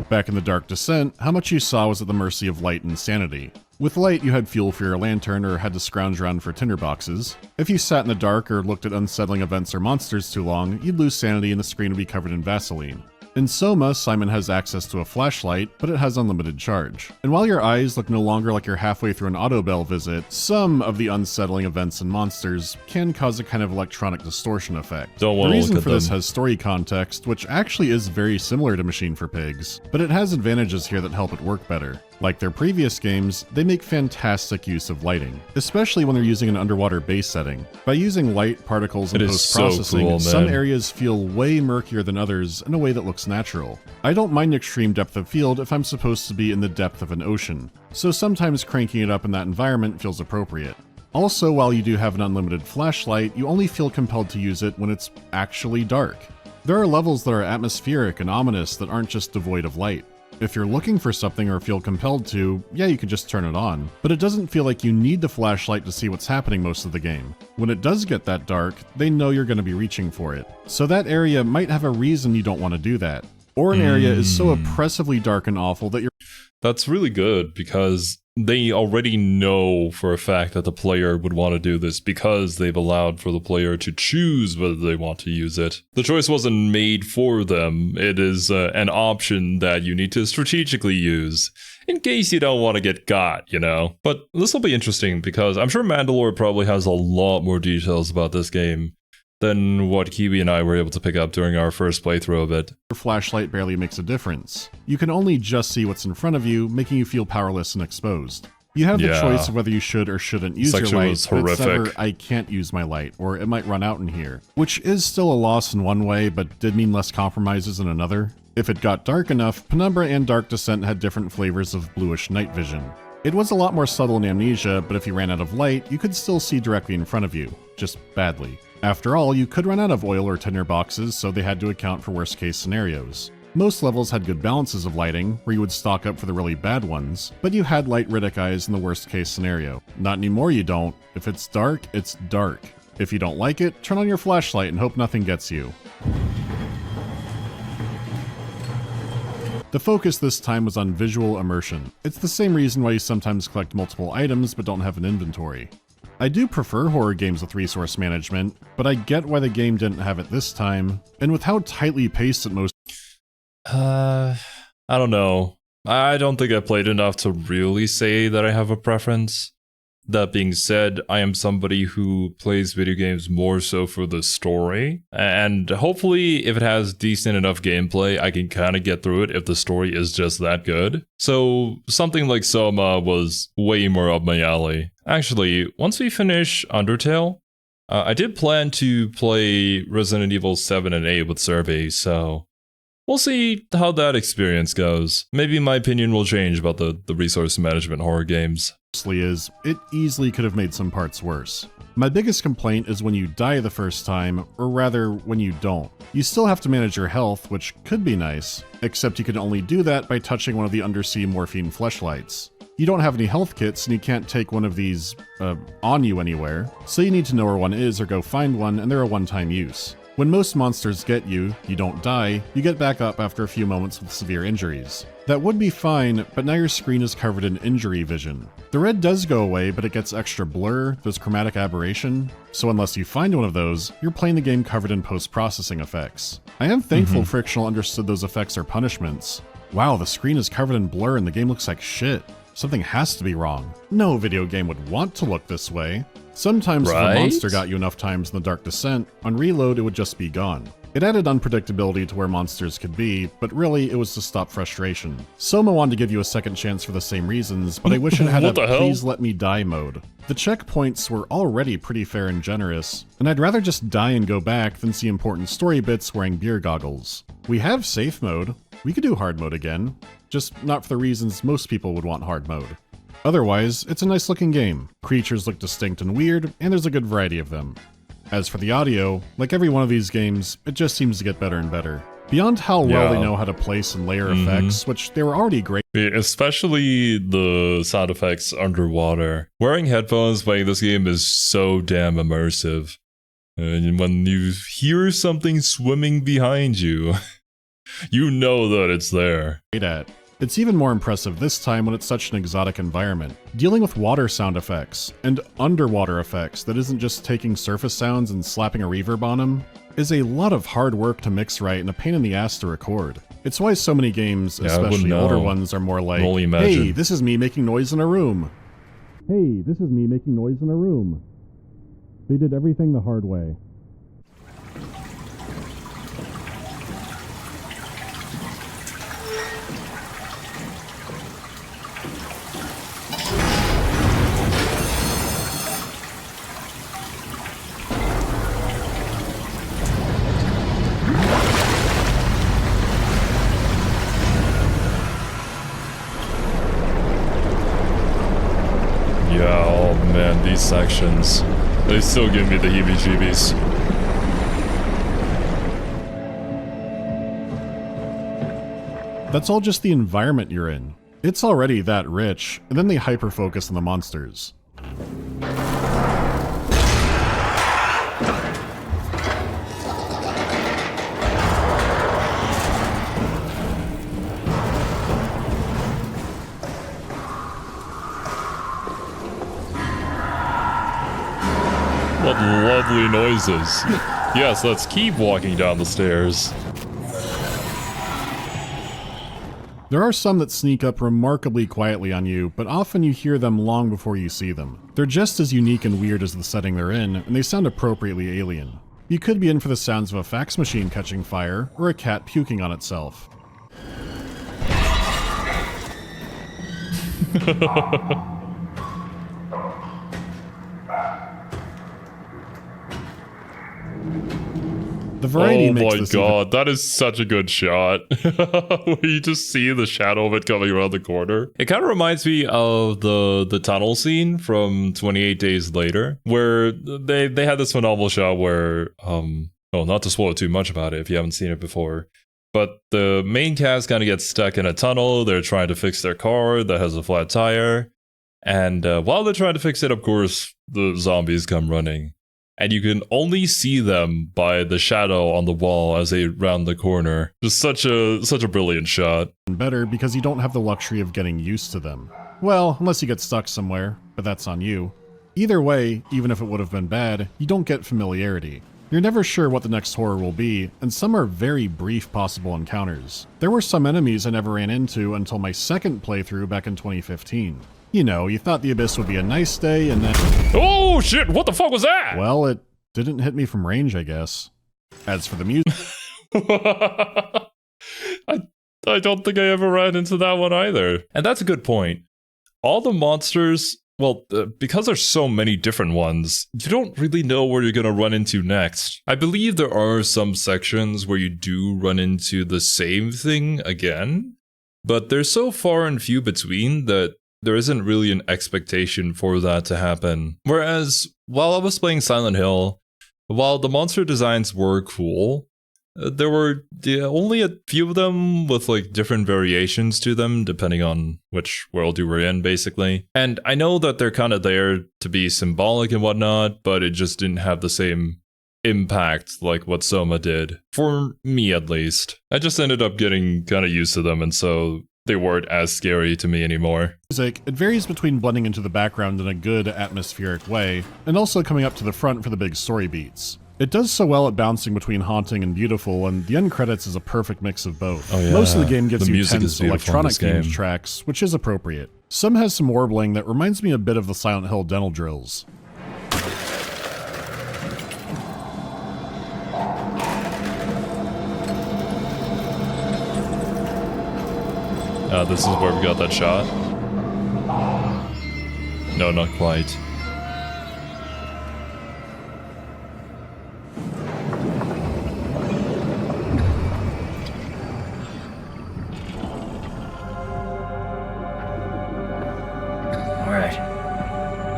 Back in the Dark Descent, how much you saw was at the mercy of light and sanity. With light, you had fuel for your lantern or had to scrounge around for tinderboxes. If you sat in the dark or looked at unsettling events or monsters too long, you'd lose sanity and the screen would be covered in Vaseline. In Soma, Simon has access to a flashlight, but it has unlimited charge. And while your eyes look no longer like you're halfway through an Autobell visit, some of the unsettling events and monsters can cause a kind of electronic distortion effect. The reason for this has story context, which actually is very similar to Machine for Pigs, but it has advantages here that help it work better. Like their previous games, they make fantastic use of lighting, especially when they're using an underwater base setting. By using light, particles, and post-processing, some areas feel way murkier than others in a way that looks natural. I don't mind extreme depth of field if I'm supposed to be in the depth of an ocean, so sometimes cranking it up in that environment feels appropriate. Also, while you do have an unlimited flashlight, you only feel compelled to use it when it's actually dark. There are levels that are atmospheric and ominous that aren't just devoid of light. If you're looking for something or feel compelled to, yeah, you can just turn it on. But it doesn't feel like you need the flashlight to see what's happening most of the game. When it does get that dark, they know you're going to be reaching for it. So that area might have a reason you don't want to do that. Or an area is so oppressively dark and awful that you're... That's really good, because they already know for a fact that the player would want to do this because they've allowed for the player to choose whether they want to use it. The choice wasn't made for them. It is an option that you need to strategically use in case you don't want to get got, you know? But this will be interesting because I'm sure Mandalore probably has a lot more details about this game than what Kiwi and I were able to pick up during our first playthrough of it. Your flashlight barely makes a difference. You can only just see what's in front of you, making you feel powerless and exposed. You have the choice of whether you should or shouldn't use your light, but it's never, I can't use my light, or it might run out in here. Which is still a loss in one way, but did mean less compromises in another. If it got dark enough, Penumbra and Dark Descent had different flavors of bluish night vision. It was a lot more subtle in Amnesia, but if you ran out of light, you could still see directly in front of you, just badly. After all, you could run out of oil or tinder boxes, so they had to account for worst case scenarios. Most levels had good balances of lighting, where you would stock up for the really bad ones, but you had light Riddick eyes in the worst case scenario. Not anymore, you don't. If it's dark, it's dark. If you don't like it, turn on your flashlight and hope nothing gets you. The focus this time was on visual immersion. It's the same reason why you sometimes collect multiple items but don't have an inventory. I do prefer horror games with resource management, but I get why the game didn't have it this time, and with how tightly paced it most... I don't know. I don't think I played enough to really say that I have a preference. That being said, I am somebody who plays video games more so for the story, and hopefully if it has decent enough gameplay, I can kind of get through it if the story is just that good. So something like Soma was way more up my alley. Actually, once we finish Undertale, I did plan to play Resident Evil 7 and 8 with Survey, so we'll see how that experience goes. Maybe my opinion will change about the resource management horror games. Is, it easily could have made some parts worse. My biggest complaint is when you die the first time, or rather, when you don't. You still have to manage your health, which could be nice, except you can only do that by touching one of the undersea morphine fleshlights. You don't have any health kits, and you can't take one of these, on you anywhere, so you need to know where one is or go find one, and they're a one-time use. When most monsters get you, you don't die, you get back up after a few moments with severe injuries. That would be fine, but now your screen is covered in injury vision. The red does go away, but it gets extra blur, there's chromatic aberration, so unless you find one of those, you're playing the game covered in post-processing effects. I am thankful Frictional understood those effects are punishments. Wow, the screen is covered in blur and the game looks like shit. Something has to be wrong. No video game would want to look this way. Sometimes if a monster got you enough times in the Dark Descent, on reload it would just be gone. It added unpredictability to where monsters could be, but really it was to stop frustration. Soma wanted to give you a second chance for the same reasons, but I wish it had a please let me die mode. The checkpoints were already pretty fair and generous, and I'd rather just die and go back than see important story bits wearing beer goggles. We have safe mode. We could do hard mode again, just not for the reasons most people would want hard mode. Otherwise, it's a nice looking game. Creatures look distinct and weird, and there's a good variety of them. As for the audio, like every one of these games, it just seems to get better and better. Beyond how well they know how to place and layer effects, which they were already great. Especially the sound effects underwater. Wearing headphones playing this game is so damn immersive. And when you hear something swimming behind you, you know that it's there. It's even more impressive this time when it's such an exotic environment. Dealing with water sound effects and underwater effects that isn't just taking surface sounds and slapping a reverb on them is a lot of hard work to mix right and a pain in the ass to record. It's why so many games, especially older ones, are more like, hey, this is me making noise in a room. Hey, this is me making noise in a room. They did everything the hard way. Yeah, oh man, these sections, they still give me the heebie-jeebies. That's all just the environment you're in. It's already that rich, and then they hyper-focus on the monsters. What lovely noises. Yes, let's keep walking down the stairs. There are some that sneak up remarkably quietly on you, but often you hear them long before you see them. They're just as unique and weird as the setting they're in, and they sound appropriately alien. You could be in for the sounds of a fax machine catching fire, or a cat puking on itself. The variety makes this. Oh my god, that is such a good shot. Where you just see the shadow of it coming around the corner. It kind of reminds me of the tunnel scene from 28 Days Later, where they had this phenomenal shot where, oh, not to spoil too much about it if you haven't seen it before, but the main cast kind of gets stuck in a tunnel. They're trying to fix their car that has a flat tire. And while they're trying to fix it, of course, the zombies come running. And you can only see them by the shadow on the wall as they round the corner. Just such a brilliant shot. Better because you don't have the luxury of getting used to them. Well, unless you get stuck somewhere, but that's on you. Either way, even if it would have been bad, you don't get familiarity. You're never sure what the next horror will be, and some are very brief possible encounters. There were some enemies I never ran into until my second playthrough back in 2015. You know, you thought the Abyss would be a nice day, and then... Oh shit, what the fuck was that? Well, it didn't hit me from range, I guess. As for the music... I don't think I ever ran into that one either. And that's a good point. All the monsters, well, because there's so many different ones, you don't really know where you're gonna run into next. I believe there are some sections where you do run into the same thing again, but they're so far and few between that there isn't really an expectation for that to happen. Whereas, while I was playing Silent Hill, while the monster designs were cool, there were only a few of them with like different variations to them, depending on which world you were in, basically. And I know that they're kind of there to be symbolic and whatnot, but it just didn't have the same impact like what SOMA did. For me, at least. I just ended up getting kind of used to them, and so they weren't as scary to me anymore. Music, it varies between blending into the background in a good atmospheric way, and also coming up to the front for the big story beats. It does so well at bouncing between haunting and beautiful, and the end credits is a perfect mix of both. Oh, yeah. Most of the game gives you tense electronic-themed tracks, which is appropriate. Some has some warbling that reminds me a bit of the Silent Hill dental drills. This is where we got that shot. No, not quite. Alright,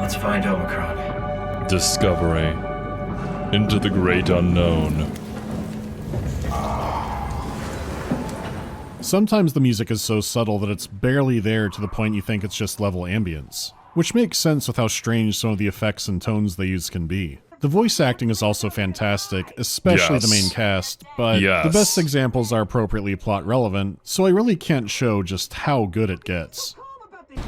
let's find Omicron. Discovery. Into the great unknown. Sometimes the music is so subtle that it's barely there to the point you think it's just level ambience, which makes sense with how strange some of the effects and tones they use can be. The voice acting is also fantastic, especially the main cast, but the best examples are appropriately plot relevant, so I really can't show just how good it gets.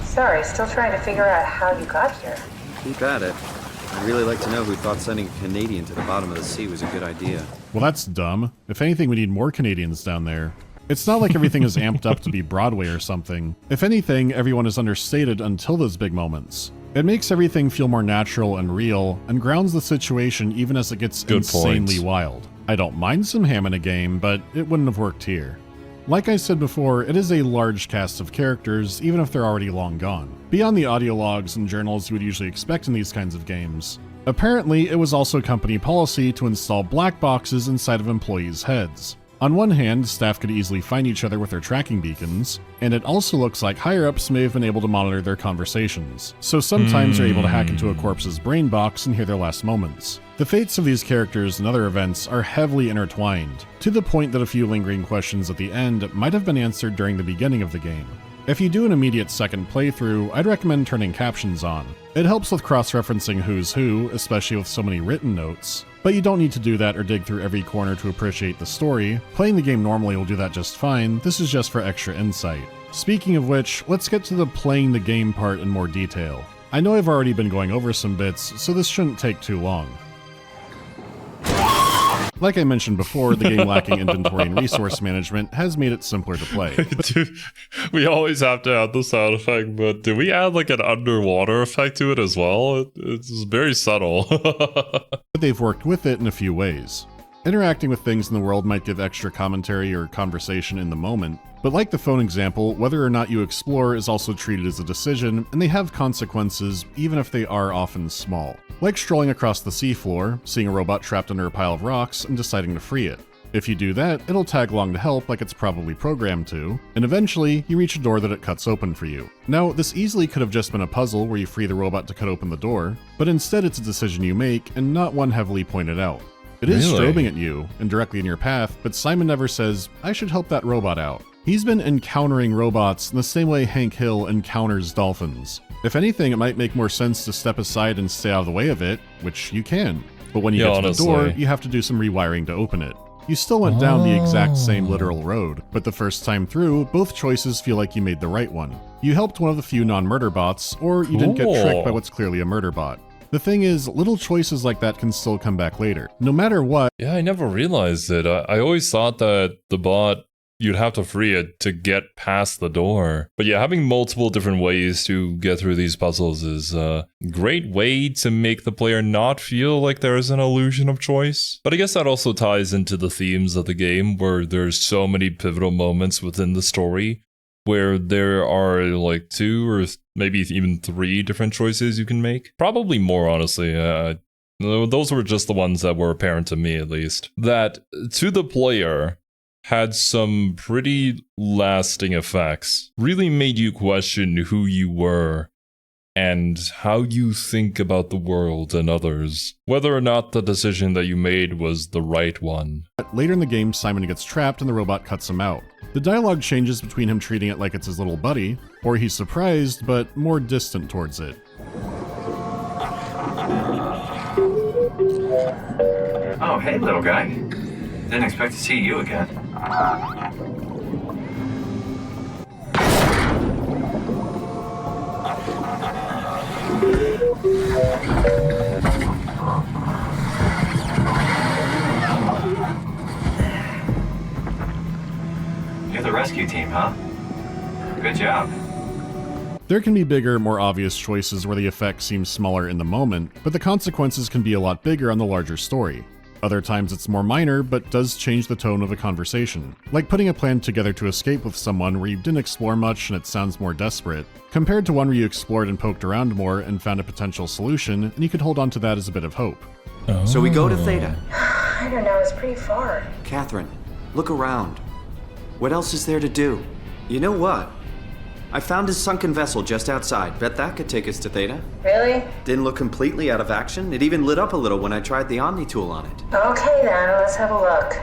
Sorry, still trying to figure out how you got here. Keep at it. I'd really like to know who thought sending a Canadian to the bottom of the sea was a good idea. Well, that's dumb. If anything, we need more Canadians down there. It's not like everything is amped up to be Broadway or something. If anything, everyone is understated until those big moments. It makes everything feel more natural and real, and grounds the situation even as it gets insanely wild. I don't mind some ham in a game, but it wouldn't have worked here. Like I said before, it is a large cast of characters, even if they're already long gone. Beyond the audio logs and journals you would usually expect in these kinds of games. Apparently, it was also company policy to install black boxes inside of employees' heads. On one hand, staff could easily find each other with their tracking beacons, and it also looks like higher-ups may have been able to monitor their conversations, so sometimes they're able to hack into a corpse's brain box and hear their last moments. The fates of these characters and other events are heavily intertwined, to the point that a few lingering questions at the end might have been answered during the beginning of the game. If you do an immediate second playthrough, I'd recommend turning captions on. It helps with cross-referencing who's who, especially with so many written notes, but you don't need to do that or dig through every corner to appreciate the story. Playing the game normally will do that just fine, this is just for extra insight. Speaking of which, let's get to the playing the game part in more detail. I know I've already been going over some bits, so this shouldn't take too long. Like I mentioned before, the game lacking inventory and resource management has made it simpler to play. Dude, we always have to add the sound effect, but do we add like an underwater effect to it as well? It's very subtle. But they've worked with it in a few ways. Interacting with things in the world might give extra commentary or conversation in the moment, but like the phone example, whether or not you explore is also treated as a decision, and they have consequences even if they are often small. Like strolling across the seafloor, seeing a robot trapped under a pile of rocks, and deciding to free it. If you do that, it'll tag along to help like it's probably programmed to, and eventually you reach a door that it cuts open for you. Now, this easily could have just been a puzzle where you free the robot to cut open the door, but instead it's a decision you make and not one heavily pointed out. It is strobing at you and directly in your path, but Simon never says, I should help that robot out. He's been encountering robots in the same way Hank Hill encounters dolphins. If anything, it might make more sense to step aside and stay out of the way of it, which you can. But when you get to the door, you have to do some rewiring to open it. You still went down the exact same literal road, but the first time through, both choices feel like you made the right one. You helped one of the few non-murder bots, or you didn't get tricked by what's clearly a murder bot. The thing is, little choices like that can still come back later, no matter what. Yeah, I never realized it. I always thought that the bot, you'd have to free it to get past the door. But yeah, having multiple different ways to get through these puzzles is a great way to make the player not feel like there is an illusion of choice. But I guess that also ties into the themes of the game, where there's so many pivotal moments within the story where there are like 2 or maybe even 3 different choices you can make. Probably more, honestly. Those were just the ones that were apparent to me, at least. That, to the player, had some pretty lasting effects. Really made you question who you were and how you think about the world and others. Whether or not the decision that you made was the right one. Later in the game, Simon gets trapped and the robot cuts him out. The dialogue changes between him treating it like it's his little buddy, or he's surprised but more distant towards it. Oh, hey, little guy. Didn't expect to see you again. You're the rescue team, huh? Good job. There can be bigger, more obvious choices where the effect seems smaller in the moment, but the consequences can be a lot bigger on the larger story. Other times it's more minor, but does change the tone of a conversation. Like putting a plan together to escape with someone where you didn't explore much and it sounds more desperate, compared to one where you explored and poked around more and found a potential solution, and you could hold on to that as a bit of hope. Oh. So we go to Theta. I don't know, it's pretty far. Catherine, look around. What else is there to do? You know what? I found his sunken vessel just outside. Bet that could take us to Theta. Really? Didn't look completely out of action. It even lit up a little when I tried the Omni tool on it. Okay then, let's have a look.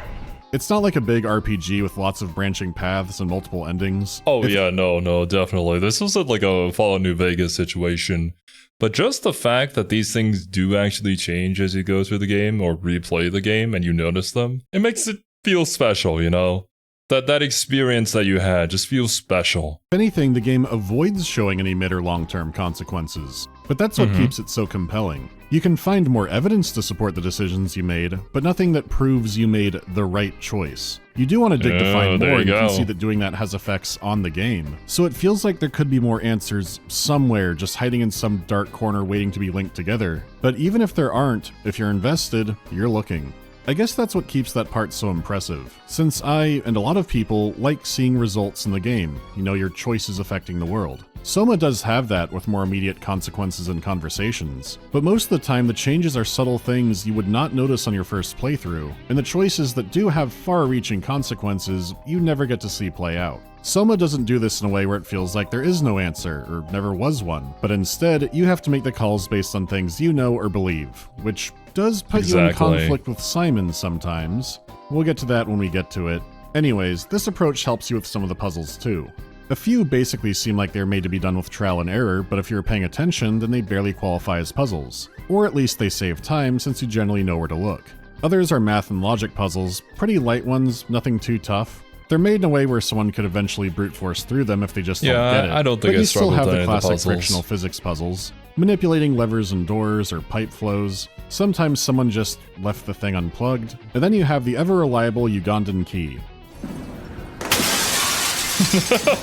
It's not like a big RPG with lots of branching paths and multiple endings. Oh yeah, no, definitely. This wasn't like a Fallout New Vegas situation. But just the fact that these things do actually change as you go through the game or replay the game and you notice them, it makes it feel special, you know? That experience that you had just feels special. If anything, the game avoids showing any mid or long-term consequences, but that's what keeps it so compelling. You can find more evidence to support the decisions you made, but nothing that proves you made the right choice. You do want to dig to find more, and you can see that doing that has effects on the game. So it feels like there could be more answers somewhere, just hiding in some dark corner waiting to be linked together. But even if there aren't, if you're invested, you're looking. I guess that's what keeps that part so impressive, since I, and a lot of people, like seeing results in the game, you know, your choices affecting the world. SOMA does have that with more immediate consequences and conversations, but most of the time the changes are subtle things you would not notice on your first playthrough, and the choices that do have far-reaching consequences you never get to see play out. SOMA doesn't do this in a way where it feels like there is no answer, or never was one, but instead, you have to make the calls based on things you know or believe, which does put you in conflict with Simon sometimes. We'll get to that when we get to it. Anyways, this approach helps you with some of the puzzles too. A few basically seem like they're made to be done with trial and error, but if you're paying attention, then they barely qualify as puzzles. Or at least they save time since you generally know where to look. Others are math and logic puzzles, pretty light ones, nothing too tough. They're made in a way where someone could eventually brute force through them if they just don't get it. I don't think but you still have the classic puzzles. frictional physics puzzles, manipulating levers and doors or pipe flows. Sometimes someone just left the thing unplugged, and then you have the ever-reliable Ugandan key.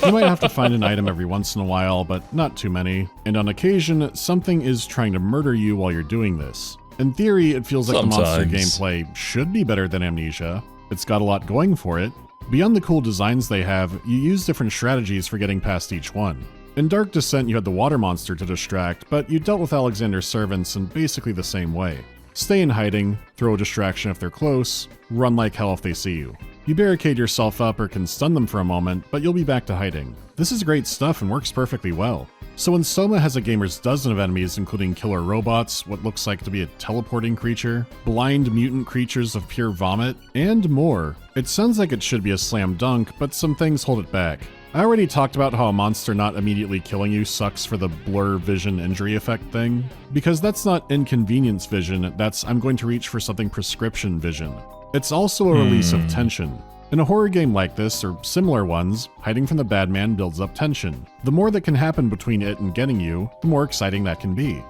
You might have to find an item every once in a while, but not too many, and on occasion, something is trying to murder you while you're doing this. In theory, it feels like the monster gameplay should be better than Amnesia. It's got a lot going for it. Beyond the cool designs they have, you use different strategies for getting past each one. In Dark Descent, you had the water monster to distract, but you dealt with Alexander's servants in basically the same way. Stay in hiding, throw a distraction if they're close, run like hell if they see you. You barricade yourself up or can stun them for a moment, but you'll be back to hiding. This is great stuff and works perfectly well. So when SOMA has a gamer's dozen of enemies including killer robots, what looks like to be a teleporting creature, blind mutant creatures of pure vomit, and more, it sounds like it should be a slam dunk, but some things hold it back. I already talked about how a monster not immediately killing you sucks for the blur vision injury effect thing, because that's not inconvenience vision, that's I'm going to reach for something prescription vision. It's also a release of tension. In a horror game like this, or similar ones, hiding from the bad man builds up tension. The more that can happen between it and getting you, the more exciting that can be.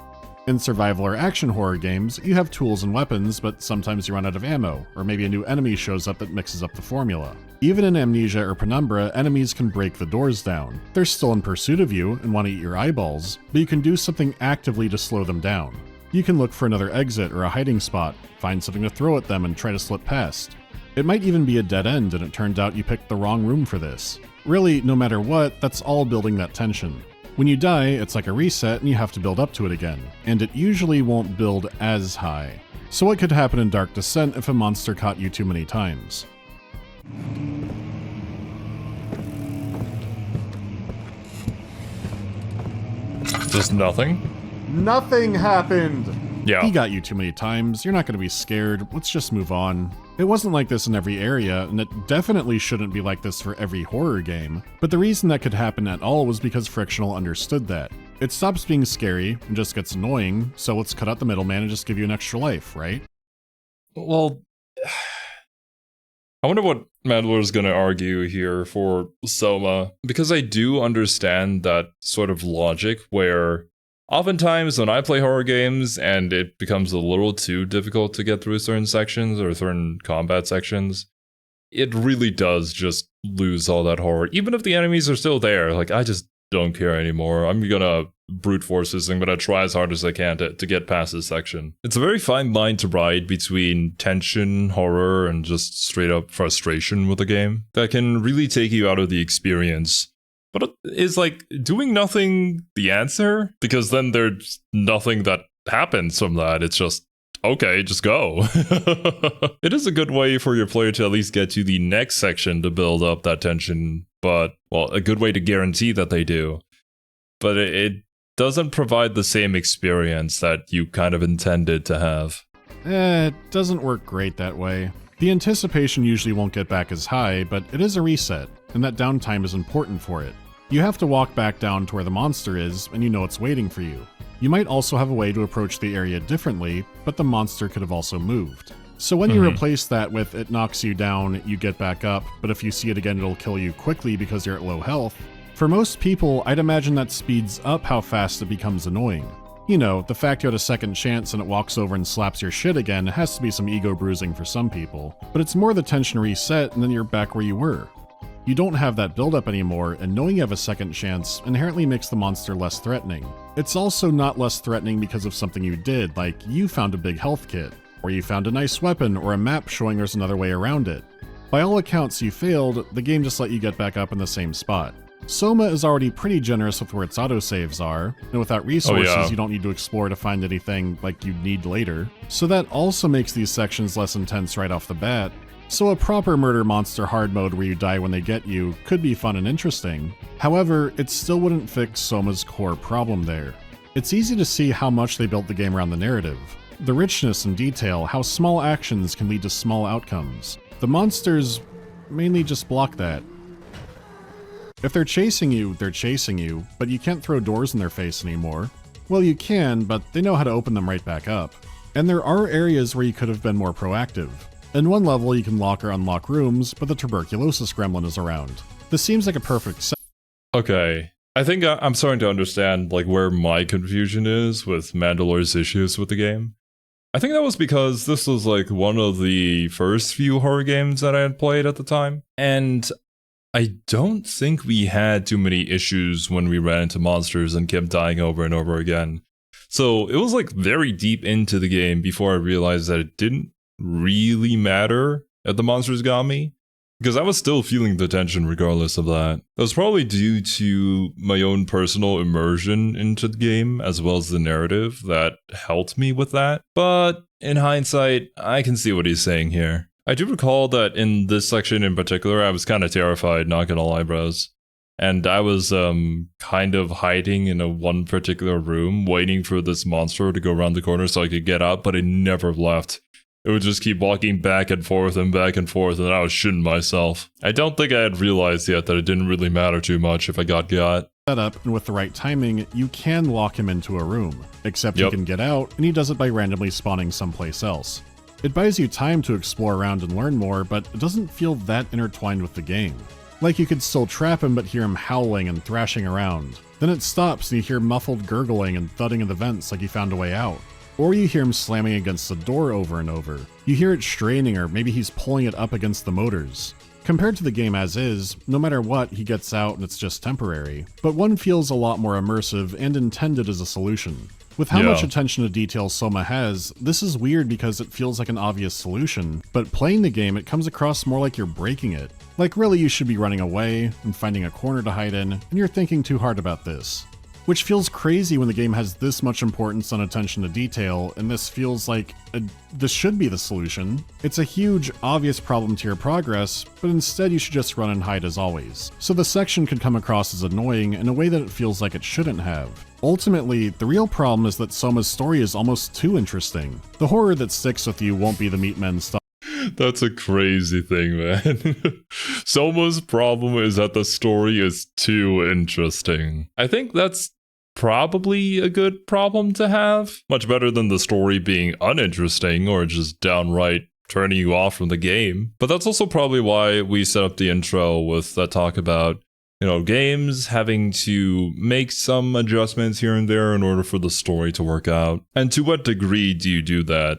In survival or action horror games, you have tools and weapons, but sometimes you run out of ammo, or maybe a new enemy shows up that mixes up the formula. Even in Amnesia or Penumbra, enemies can break the doors down. They're still in pursuit of you and want to eat your eyeballs, but you can do something actively to slow them down. You can look for another exit or a hiding spot, find something to throw at them and try to slip past. It might even be a dead end and it turned out you picked the wrong room for this. Really, no matter what, that's all building that tension. When you die, it's like a reset and you have to build up to it again, and it usually won't build as high. So what could happen in Dark Descent if a monster caught you too many times? Just nothing? Nothing happened! Yeah. He got you too many times, you're not going to be scared, let's just move on. It wasn't like this in every area, and it definitely shouldn't be like this for every horror game, but the reason that could happen at all was because Frictional understood that. It stops being scary and just gets annoying, so let's cut out the middleman and just give you an extra life, right? Well, I wonder what Mandalore's gonna argue here for SOMA, because I do understand that sort of logic where oftentimes when I play horror games and it becomes a little too difficult to get through certain sections or certain combat sections, it really does just lose all that horror. Even if the enemies are still there, like I just don't care anymore. I'm gonna brute force this. I'm gonna try as hard as I can to get past this section. It's a very fine line to ride between tension, horror, and just straight up frustration with a game that can really take you out of the experience. But is like doing nothing the answer? Because then there's nothing that happens from that. It's just, okay, just go. It is a good way for your player to at least get to the next section to build up that tension, but, well, a good way to guarantee that they do. But it doesn't provide the same experience that you kind of intended to have. It doesn't work great that way. The anticipation usually won't get back as high, but it is a reset, and that downtime is important for it. You have to walk back down to where the monster is, and you know it's waiting for you. You might also have a way to approach the area differently, but the monster could have also moved. So when you replace that with it knocks you down, you get back up, but if you see it again it'll kill you quickly because you're at low health, for most people I'd imagine that speeds up how fast it becomes annoying. You know, the fact you had a second chance and it walks over and slaps your shit again has to be some ego bruising for some people, but it's more the tension reset and then you're back where you were. You don't have that buildup anymore, and knowing you have a second chance inherently makes the monster less threatening. It's also not less threatening because of something you did, like you found a big health kit, or you found a nice weapon or a map showing there's another way around it. By all accounts you failed, the game just let you get back up in the same spot. SOMA is already pretty generous with where its autosaves are, and without resources you don't need to explore to find anything like you'd need later. So that also makes these sections less intense right off the bat. So a proper murder monster hard mode where you die when they get you could be fun and interesting. However, it still wouldn't fix SOMA's core problem there. It's easy to see how much they built the game around the narrative. The richness and detail, how small actions can lead to small outcomes. The monsters mainly just block that. If they're chasing you, but you can't throw doors in their face anymore. Well, you can, but they know how to open them right back up. And there are areas where you could have been more proactive. In one level, you can lock or unlock rooms, but the tuberculosis gremlin is around. This seems like a perfect set. Okay. I think I'm starting to understand like where my confusion is with Mandalore's issues with the game. I think that was because this was like one of the first few horror games that I had played at the time. And I don't think we had too many issues when we ran into monsters and kept dying over and over again. So it was like very deep into the game before I realized that it didn't really matter if the monsters got me, because I was still feeling the tension regardless of that. That was probably due to my own personal immersion into the game as well as the narrative that helped me with that. But in hindsight, I can see what he's saying here. I do recall that in this section in particular, I was kind of terrified, not gonna lie, bros. And I was kind of hiding in one particular room, waiting for this monster to go around the corner so I could get out, but it never left. It would just keep walking back and forth, and I was shitting myself. I don't think I had realized yet that it didn't really matter too much if I got. Set up, and with the right timing, you can lock him into a room. Except he can get out, and he does it by randomly spawning someplace else. It buys you time to explore around and learn more, but it doesn't feel that intertwined with the game. Like you could still trap him but hear him howling and thrashing around. Then it stops and you hear muffled gurgling and thudding in the vents like he found a way out. Or you hear him slamming against the door over and over. You hear it straining, or maybe he's pulling it up against the motors. Compared to the game as is, no matter what, he gets out and it's just temporary. But one feels a lot more immersive and intended as a solution. With how much attention to detail SOMA has, this is weird because it feels like an obvious solution, but playing the game it comes across more like you're breaking it. Like really you should be running away and finding a corner to hide in, and you're thinking too hard about this. Which feels crazy when the game has this much importance on attention to detail, and this feels like this should be the solution. It's a huge, obvious problem to your progress, but instead you should just run and hide as always. So the section could come across as annoying in a way that it feels like it shouldn't have. Ultimately, the real problem is that SOMA's story is almost too interesting. The horror that sticks with you won't be the meatmen stuff. That's a crazy thing, man. SOMA's problem is that the story is too interesting. I think that's probably a good problem to have. Much better than the story being uninteresting or just downright turning you off from the game. But that's also probably why we set up the intro with that talk about, you know, games having to make some adjustments here and there in order for the story to work out. And to what degree do you do that?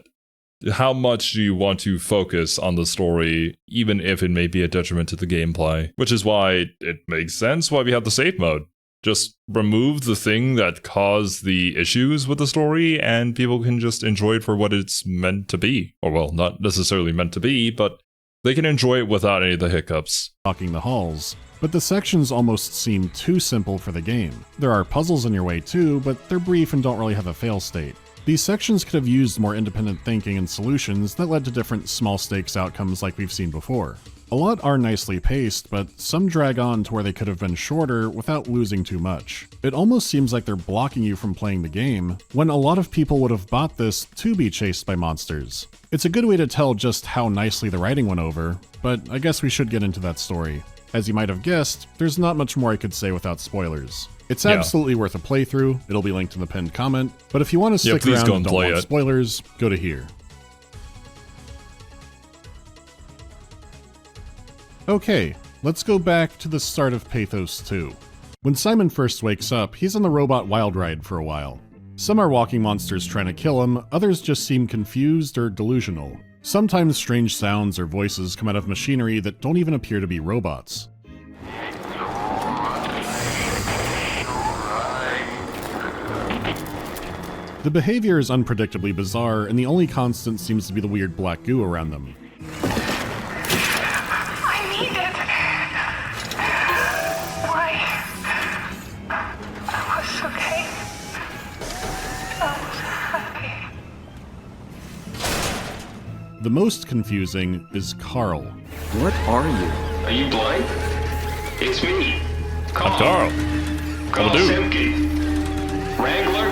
How much do you want to focus on the story, even if it may be a detriment to the gameplay? Which is why it makes sense why we have the save mode. Just remove the thing that caused the issues with the story, and people can just enjoy it for what it's meant to be. Or well, not necessarily meant to be, but they can enjoy it without any of the hiccups. Walking the halls. But the sections almost seem too simple for the game. There are puzzles in your way too, but they're brief and don't really have a fail state. These sections could have used more independent thinking and solutions that led to different small stakes outcomes like we've seen before. A lot are nicely paced, but some drag on to where they could have been shorter without losing too much. It almost seems like they're blocking you from playing the game, when a lot of people would have bought this to be chased by monsters. It's a good way to tell just how nicely the writing went over, but I guess we should get into that story. As you might have guessed, there's not much more I could say without spoilers. It's absolutely worth a playthrough, it'll be linked in the pinned comment, but if you want to stick around and don't want spoilers, go to here. Okay, let's go back to the start of Pathos 2. When Simon first wakes up, he's on the robot wild ride for a while. Some are walking monsters trying to kill him, others just seem confused or delusional. Sometimes strange sounds or voices come out of machinery that don't even appear to be robots. The behavior is unpredictably bizarre, and the only constant seems to be the weird black goo around them. I need it. Why? the most confusing is Carl. What are you? Are you blind? It's me. Carl. Carl Simke. Wrangler?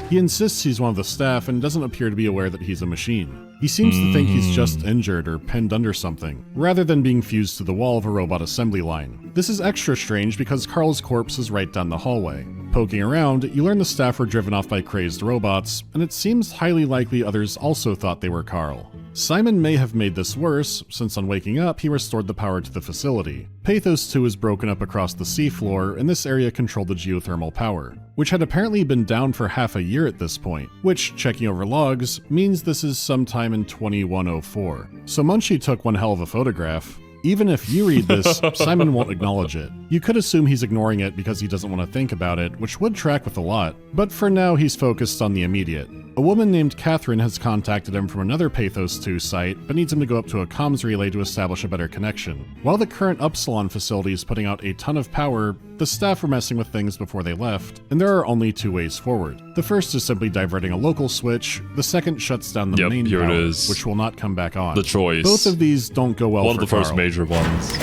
He insists he's one of the staff and doesn't appear to be aware that he's a machine. He seems to think he's just injured or pinned under something, rather than being fused to the wall of a robot assembly line. This is extra strange because Carl's corpse is right down the hallway. Poking around, you learn the staff were driven off by crazed robots, and it seems highly likely others also thought they were Carl. Simon may have made this worse, since on waking up he restored the power to the facility. Pathos 2 is broken up across the seafloor, and this area controlled the geothermal power, which had apparently been down for half a year at this point, which, checking over logs, means this is sometime in 2104. So Munchie took one hell of a photograph. Even if you read this, Simon won't acknowledge it. You could assume he's ignoring it because he doesn't want to think about it, which would track with a lot, but for now he's focused on the immediate. A woman named Catherine has contacted him from another Pathos 2 site, but needs him to go up to a comms relay to establish a better connection. While the current Upsilon facility is putting out a ton of power, the staff were messing with things before they left, and there are only two ways forward. The first is simply diverting a local switch, the second shuts down the main power, which will not come back on. The choice. Both of these don't go well for Carl. One of the first major ones.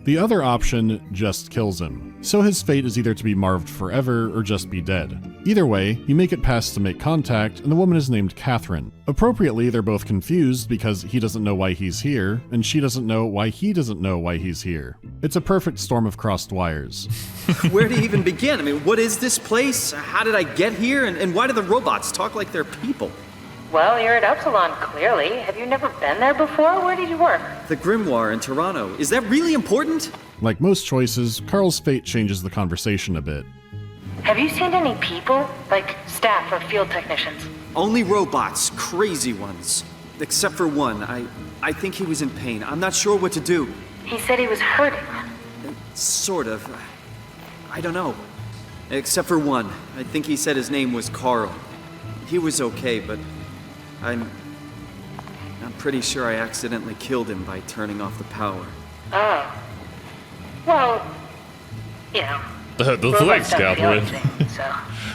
The other option just kills him, so his fate is either to be marved forever or just be dead. Either way, you make it past to make contact, and the woman is named Catherine. Appropriately, they're both confused because he doesn't know why he's here, and she doesn't know why he doesn't know why he's here. It's a perfect storm of crossed wires. Where to even begin? I mean, what is this place? How did I get here? And why do the robots talk like they're people? Well, you're at Upsilon, clearly. Have you never been there before? Where did you work? The Grimoire in Toronto. Is that really important? Like most choices, Carl's fate changes the conversation a bit. Have you seen any people? Like staff or field technicians? Only robots, crazy ones. Except for one. I think he was in pain. I'm not sure what to do. He said he was hurting. Sort of. I don't know. Except for one. I think he said his name was Carl. He was okay, but I'm pretty sure I accidentally killed him by turning off the power. Oh. Well, you know. Thanks, Catherine.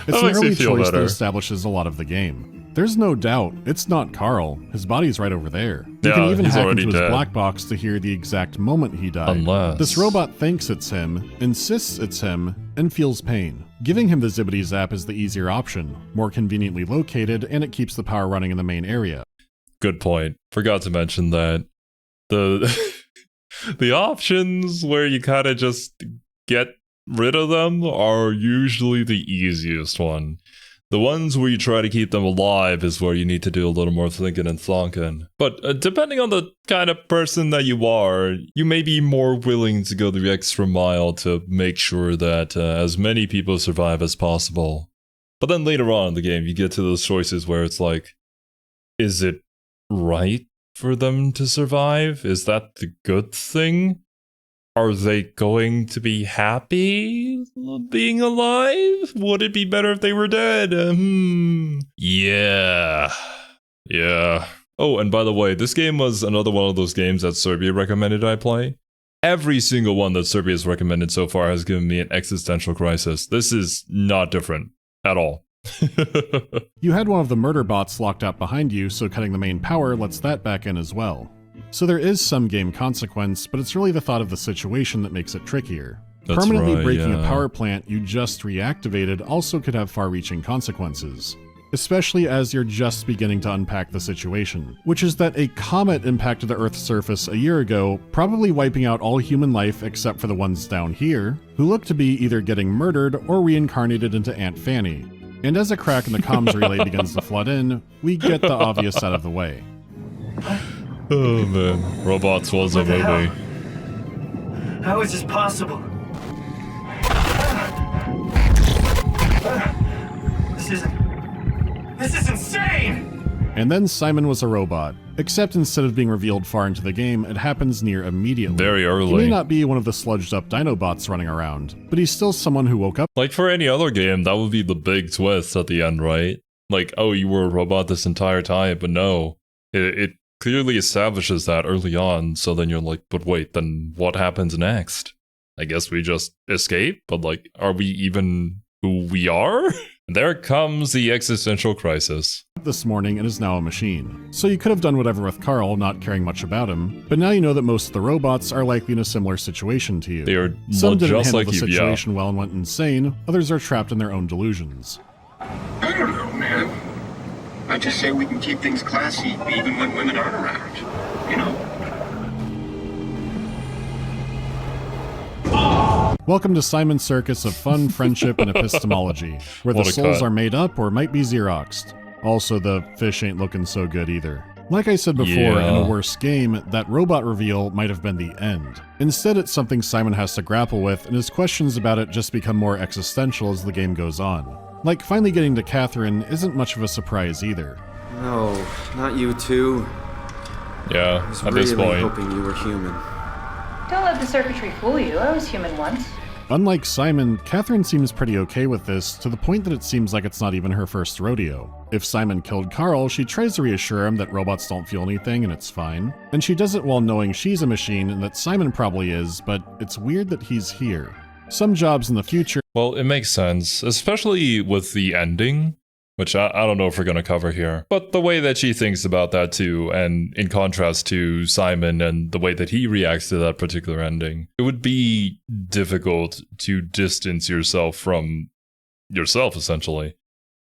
It's an early choice that establishes a lot of the game. There's no doubt, it's not Carl. His body's right over there. You can even hack into his black box to hear the exact moment he died. Unless this robot thinks it's him, insists it's him, and feels pain. Giving him the Zibbity Zap is the easier option, more conveniently located, and it keeps the power running in the main area. Good point. Forgot to mention that the options where you kind of just get rid of them are usually the easiest one. The ones where you try to keep them alive is where you need to do a little more thinking and thonking. But depending on the kind of person that you are, you may be more willing to go the extra mile to make sure that as many people survive as possible. But then later on in the game, you get to those choices where it's like, is it right for them to survive? Is that the good thing? Are they going to be happy being alive? Would it be better if they were dead? Yeah. Oh, and by the way, this game was another one of those games that Serbia recommended I play. Every single one that Serbia has recommended so far has given me an existential crisis. This is not different at all. You had one of the murder bots locked out behind you, so cutting the main power lets that back in as well. So there is some game consequence, but it's really the thought of the situation that makes it trickier. Permanently breaking a power plant you just reactivated also could have far-reaching consequences, especially as you're just beginning to unpack the situation, which is that a comet impacted the Earth's surface a year ago, probably wiping out all human life except for the ones down here, who look to be either getting murdered or reincarnated into Aunt Fanny. And as a crack in the comms relay begins to flood in, we get the obvious out of the way. Oh man, Robots was a movie. How is this possible? This is insane! And then Simon was a robot, except instead of being revealed far into the game, it happens near immediately. Very early. He may not be one of the sludged up Dinobots running around, but he's still someone who woke up. Like for any other game, that would be the big twist at the end, right? Like, oh, you were a robot this entire time, but no. It clearly establishes that early on, so then you're like, but wait, then what happens next? I guess we just escape, but like, are we even who we are? There comes the existential crisis. This morning and is now a machine. So you could have done whatever with Carl, not caring much about him, but now you know that most of the robots are likely in a similar situation to you. They are Some didn't just handle like the you, situation well and went insane, others are trapped in their own delusions. I don't know, man. I just say we can keep things classy even when women aren't around, you know? Welcome to Simon's circus of fun, friendship, and epistemology, where the souls are made up or might be Xeroxed. Also, the fish ain't looking so good either. Like I said before, in a worse game, that robot reveal might have been the end. Instead, it's something Simon has to grapple with, and his questions about it just become more existential as the game goes on. Like, finally getting to Catherine isn't much of a surprise either. No, not you too. Yeah, at this point. I was really hoping you were human. Don't let the circuitry fool you. I was human once. Unlike Simon, Catherine seems pretty okay with this, to the point that it seems like it's not even her first rodeo. If Simon killed Carl, she tries to reassure him that robots don't feel anything and it's fine. And she does it while knowing she's a machine and that Simon probably is, but it's weird that he's here. Some jobs in the future— Well, it makes sense, especially with the ending, which I don't know if we're going to cover here. But the way that she thinks about that too, and in contrast to Simon and the way that he reacts to that particular ending, it would be difficult to distance yourself from yourself, essentially,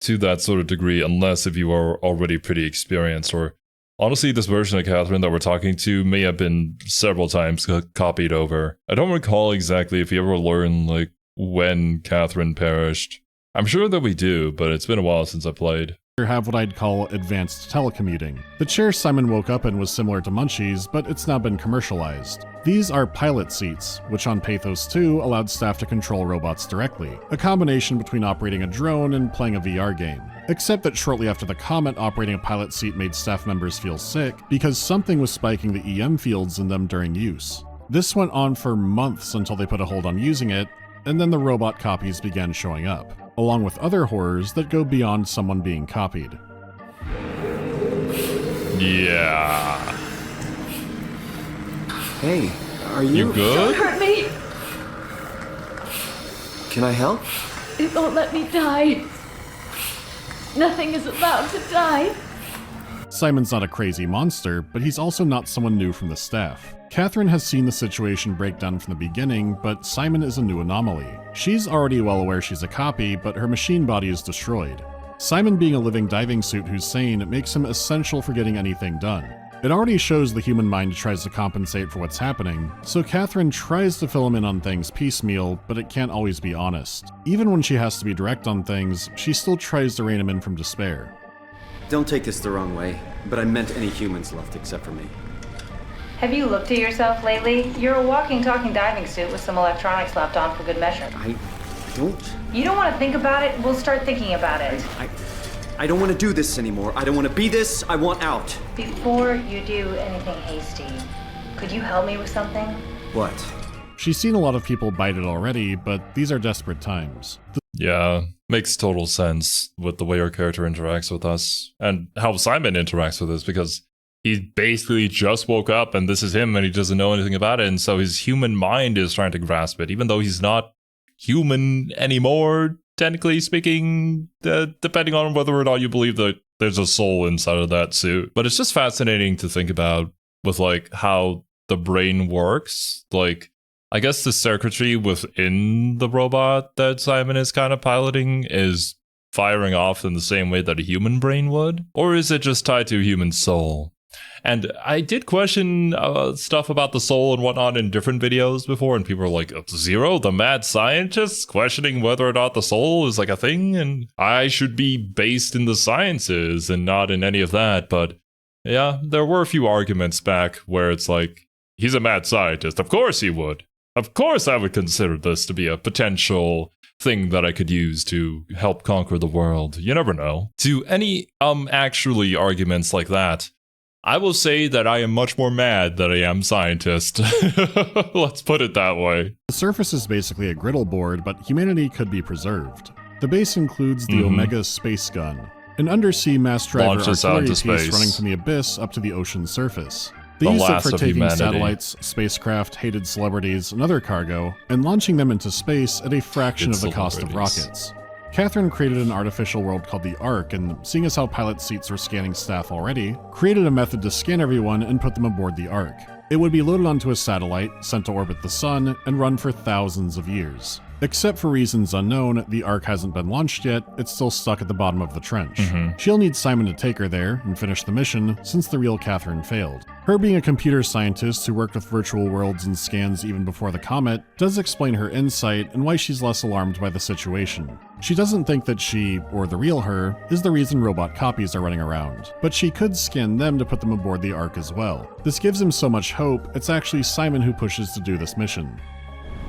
to that sort of degree, unless if you are already pretty experienced. Or honestly, this version of Catherine that we're talking to may have been several times copied over. I don't recall exactly if you ever learned like when Catherine perished. I'm sure that we do, but it's been a while since I played. Have what I'd call advanced telecommuting. The chair Simon woke up in was similar to Munchie's, but it's now been commercialized. These are pilot seats, which on Pathos 2 allowed staff to control robots directly, a combination between operating a drone and playing a VR game. Except that shortly after the comet, operating a pilot seat made staff members feel sick because something was spiking the EM fields in them during use. This went on for months until they put a hold on using it, and then the robot copies began showing up, along with other horrors that go beyond someone being copied. Yeah. Hey, are you good? Don't hurt me! Can I help? It won't let me die. Nothing is allowed to die. Simon's not a crazy monster, but he's also not someone new from the staff. Catherine has seen the situation break down from the beginning, but Simon is a new anomaly. She's already well aware she's a copy, but her machine body is destroyed. Simon being a living diving suit who's sane makes him essential for getting anything done. It already shows the human mind tries to compensate for what's happening, so Catherine tries to fill him in on things piecemeal, but it can't always be honest. Even when she has to be direct on things, she still tries to rein him in from despair. Don't take this the wrong way, but I meant any humans left except for me. Have you looked at yourself lately? You're a walking, talking diving suit with some electronics slapped on for good measure. I don't. You don't want to think about it? We'll start thinking about it. I don't want to do this anymore. I don't want to be this. I want out. Before you do anything hasty, could you help me with something? What? She's seen a lot of people bite it already, but these are desperate times. Yeah, makes total sense with the way our character interacts with us, and how Simon interacts with us, because he basically just woke up and this is him and he doesn't know anything about it, and so his human mind is trying to grasp it, even though he's not human anymore, technically speaking, depending on whether or not you believe that there's a soul inside of that suit. But it's just fascinating to think about with like how the brain works. Like, I guess the circuitry within the robot that Simon is kind of piloting is firing off in the same way that a human brain would? Or is it just tied to a human soul? And I did question stuff about the soul and whatnot in different videos before, and people were like, Zero, the mad scientist, questioning whether or not the soul is like a thing, and I should be based in the sciences and not in any of that. But yeah, there were a few arguments back where it's like, he's a mad scientist, of course he would. Of course I would consider this to be a potential thing that I could use to help conquer the world. You never know. To any actually arguments like that, I will say that I am much more mad that I am scientist. Let's put it that way. The surface is basically a griddle board, but humanity could be preserved. The base includes the Omega space gun, an undersea mass driver artillery piece running from the abyss up to the ocean's surface. They used it for taking satellites, spacecraft, hated celebrities, and other cargo, and launching them into space at a fraction of the cost of rockets. Catherine created an artificial world called the Ark, and seeing as how pilot seats were scanning staff already, created a method to scan everyone and put them aboard the Ark. It would be loaded onto a satellite, sent to orbit the sun, and run for thousands of years. Except for reasons unknown, the Ark hasn't been launched yet, it's still stuck at the bottom of the trench. She'll need Simon to take her there and finish the mission, since the real Catherine failed. Her being a computer scientist who worked with virtual worlds and scans even before the comet does explain her insight and why she's less alarmed by the situation. She doesn't think that she, or the real her, is the reason robot copies are running around, but she could scan them to put them aboard the Ark as well. This gives him so much hope, it's actually Simon who pushes to do this mission.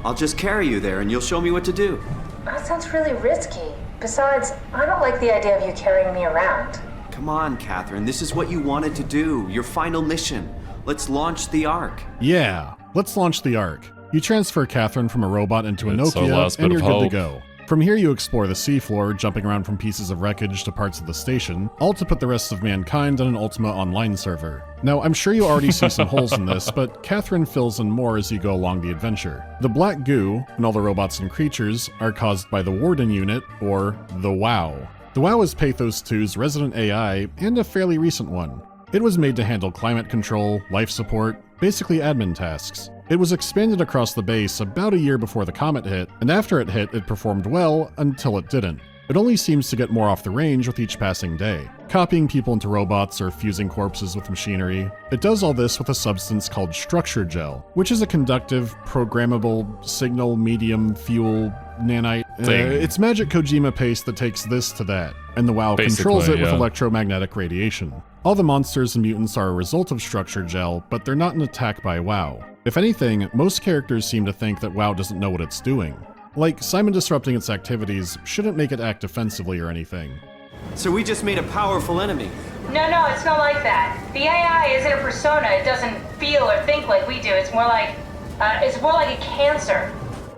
I'll just carry you there and you'll show me what to do. That sounds really risky. Besides, I don't like the idea of you carrying me around. Come on, Catherine, this is what you wanted to do, your final mission. Let's launch the Ark. Yeah, let's launch the Ark. You transfer Catherine from a robot into a Nokia, and you're good to go. From here you explore the seafloor, jumping around from pieces of wreckage to parts of the station, all to put the rest of mankind on an Ultima Online server. Now, I'm sure you already see some holes in this, but Catherine fills in more as you go along the adventure. The black goo, and all the robots and creatures, are caused by the Warden unit, or the WoW. The WoW is Pathos 2's resident AI, and a fairly recent one. It was made to handle climate control, life support, basically admin tasks. It was expanded across the base about a year before the comet hit, and after it hit, it performed well until it didn't. It only seems to get more off the range with each passing day, copying people into robots or fusing corpses with machinery. It does all this with a substance called structure gel, which is a conductive, programmable, signal, medium, fuel, nanite. It's Magic Kojima paste that takes this to that, and the WoW controls it with electromagnetic radiation. All the monsters and mutants are a result of structure gel, but they're not an attack by WoW. If anything, most characters seem to think that WoW doesn't know what it's doing. Like, Simon disrupting its activities shouldn't make it act defensively or anything. So we just made a powerful enemy. No, it's not like that. The AI isn't a persona. It doesn't feel or think like we do. It's more like a cancer.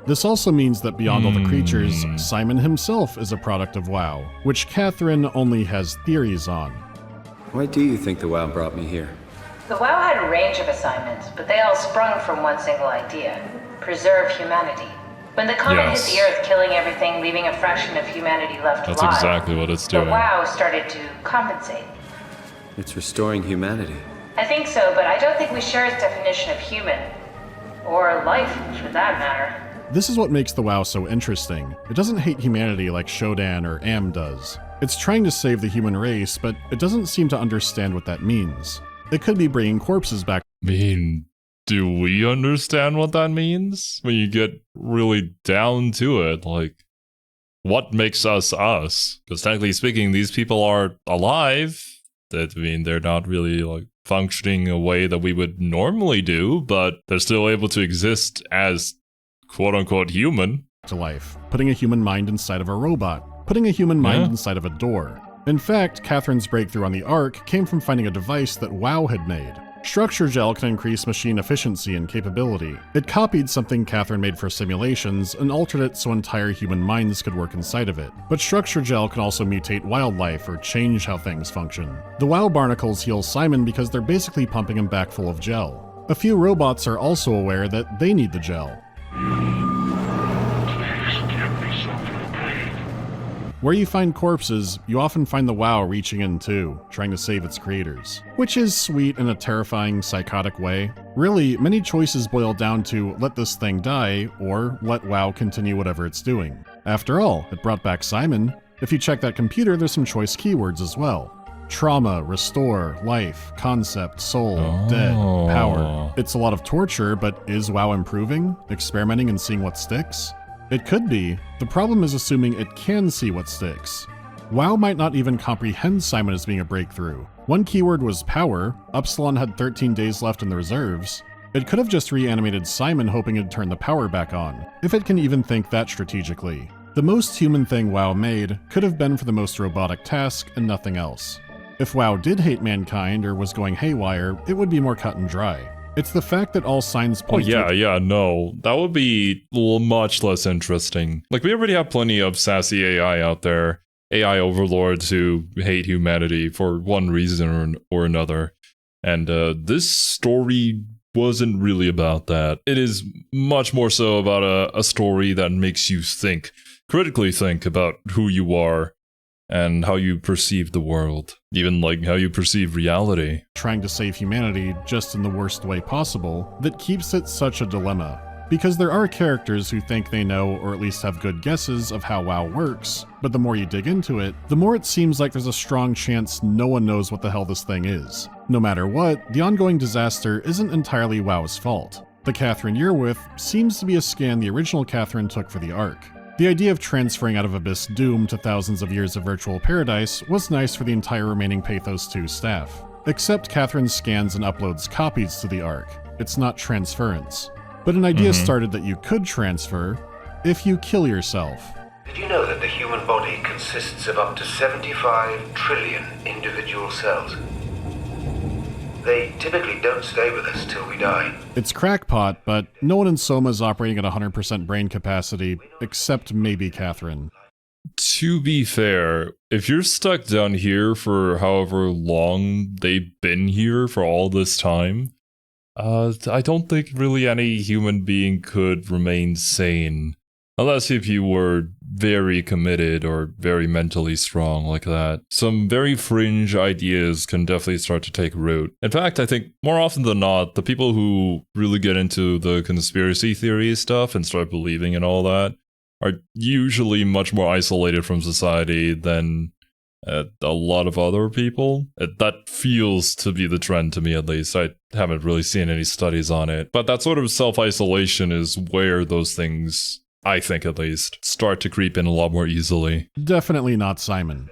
This also means that beyond all the creatures, Simon himself is a product of WoW, which Catherine only has theories on. Why do you think the WoW brought me here? The WoW had a range of assignments, but they all sprung from one single idea: preserve humanity. When the comet hit the Earth, killing everything, leaving a fraction of humanity left alive, that's exactly what it's doing. The WoW started to compensate. It's restoring humanity. I think so, but I don't think we share its definition of human. Or life, for that matter. This is what makes the WoW so interesting. It doesn't hate humanity like Shodan or Am does. It's trying to save the human race, but it doesn't seem to understand what that means. It could be bringing corpses back. Do we understand what that means? When you get really down to it, like, what makes us us? Because technically speaking, these people are alive. They're not really, like, functioning a way that we would normally do, but they're still able to exist as quote-unquote human. To life, putting a human mind inside of a robot, putting a human mind inside of a door. In fact, Catherine's breakthrough on the Ark came from finding a device that WoW had made. Structure gel can increase machine efficiency and capability. It copied something Catherine made for simulations and altered it so entire human minds could work inside of it. But structure gel can also mutate wildlife or change how things function. The WoW barnacles heal Simon because they're basically pumping him back full of gel. A few robots are also aware that they need the gel. Where you find corpses, you often find the WoW reaching in too, trying to save its creators. Which is sweet in a terrifying, psychotic way. Really, many choices boil down to let this thing die, or let WoW continue whatever it's doing. After all, it brought back Simon. If you check that computer, there's some choice keywords as well. Trauma, restore, life, concept, soul, dead, power. It's a lot of torture, but is WoW improving? Experimenting and seeing what sticks? It could be. The problem is assuming it can see what sticks. WoW might not even comprehend Simon as being a breakthrough. One keyword was power. Upsilon had 13 days left in the reserves. It could have just reanimated Simon hoping it'd turn the power back on, if it can even think that strategically. The most human thing WoW made could have been for the most robotic task and nothing else. If WoW did hate mankind or was going haywire, it would be more cut and dry. It's the fact that all signs point no. That would be much less interesting. Like, we already have plenty of sassy AI out there. AI overlords who hate humanity for one reason or another. And this story wasn't really about that. It is much more so about a story that makes you think, critically think about who you are and how you perceive the world, even like how you perceive reality. Trying to save humanity just in the worst way possible that keeps it such a dilemma. Because there are characters who think they know or at least have good guesses of how WoW works, but the more you dig into it, the more it seems like there's a strong chance no one knows what the hell this thing is. No matter what, the ongoing disaster isn't entirely WoW's fault. The Catherine you're with seems to be a scan the original Catherine took for the Ark. The idea of transferring out of Abyss Doom to thousands of years of virtual paradise was nice for the entire remaining Pathos 2 staff. Except Catherine scans and uploads copies to the Ark. It's not transference. But an idea started that you could transfer if you kill yourself. Did you know that the human body consists of up to 75 trillion individual cells? They typically don't stay with us till we die. It's crackpot, but no one in SOMA is operating at 100% brain capacity, except maybe Catherine. To be fair, if you're stuck down here for however long they've been here for all this time, I don't think really any human being could remain sane. Unless if you were very committed or very mentally strong like that. Some very fringe ideas can definitely start to take root. In fact, I think more often than not, the people who really get into the conspiracy theory stuff and start believing in all that are usually much more isolated from society than a lot of other people. That feels to be the trend to me, at least. I haven't really seen any studies on it. But that sort of self-isolation is where those things, I think at least, start to creep in a lot more easily. Definitely not Simon.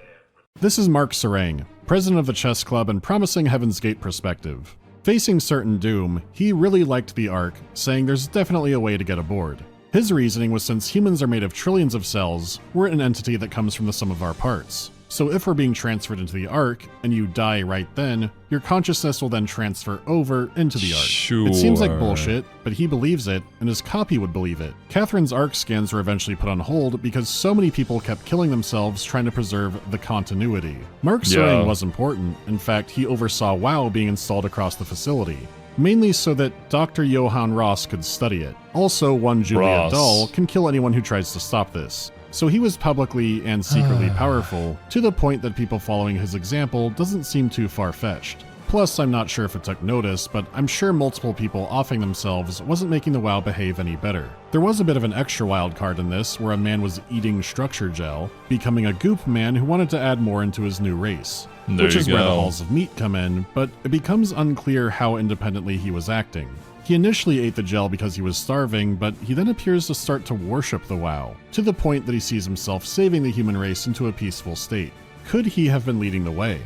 This is Mark Sarang, president of the chess club and promising Heaven's Gate perspective. Facing certain doom, he really liked the Ark, saying there's definitely a way to get aboard. His reasoning was since humans are made of trillions of cells, we're an entity that comes from the sum of our parts. So if we're being transferred into the Ark, and you die right then, your consciousness will then transfer over into the Ark. Sure. It seems like bullshit, but he believes it, and his copy would believe it. Catherine's Ark scans were eventually put on hold because so many people kept killing themselves trying to preserve the continuity. Mark Sarang was important. In fact, he oversaw WoW being installed across the facility. Mainly so that Dr. Johann Ross could study it. Also, one Julia Dahl can kill anyone who tries to stop this. So he was publicly and secretly powerful, to the point that people following his example doesn't seem too far-fetched. Plus, I'm not sure if it took notice, but I'm sure multiple people offing themselves wasn't making the WoW behave any better. There was a bit of an extra wild card in this, where a man was eating structure gel, becoming a goop man who wanted to add more into his new race. Which is where the Halls of Meat come in, but it becomes unclear how independently he was acting. He initially ate the gel because he was starving, but he then appears to start to worship the WoW, to the point that he sees himself saving the human race into a peaceful state. Could he have been leading the way?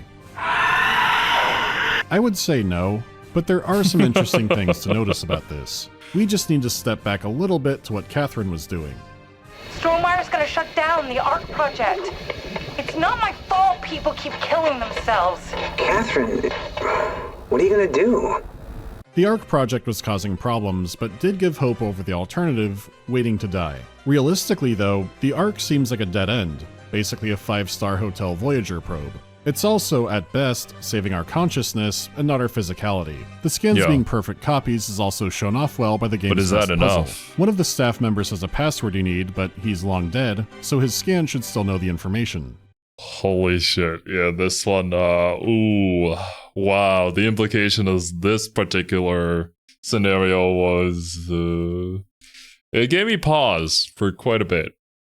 I would say no, but there are some interesting things to notice about this. We just need to step back a little bit to what Catherine was doing. Strohmeyer's gonna shut down the Ark project. It's not my fault people keep killing themselves. Catherine, what are you gonna do? The Ark project was causing problems, but did give hope over the alternative, waiting to die. Realistically though, the Ark seems like a dead end, basically a 5-star Hotel Voyager probe. It's also, at best, saving our consciousness and not our physicality. The scans being perfect copies is also shown off well by the game's But is that enough? One of the staff members has a password you need, but he's long dead, so his scan should still know the information. Holy shit, yeah, this one, ooh, wow, the implication of this particular scenario was, it gave me pause for quite a bit.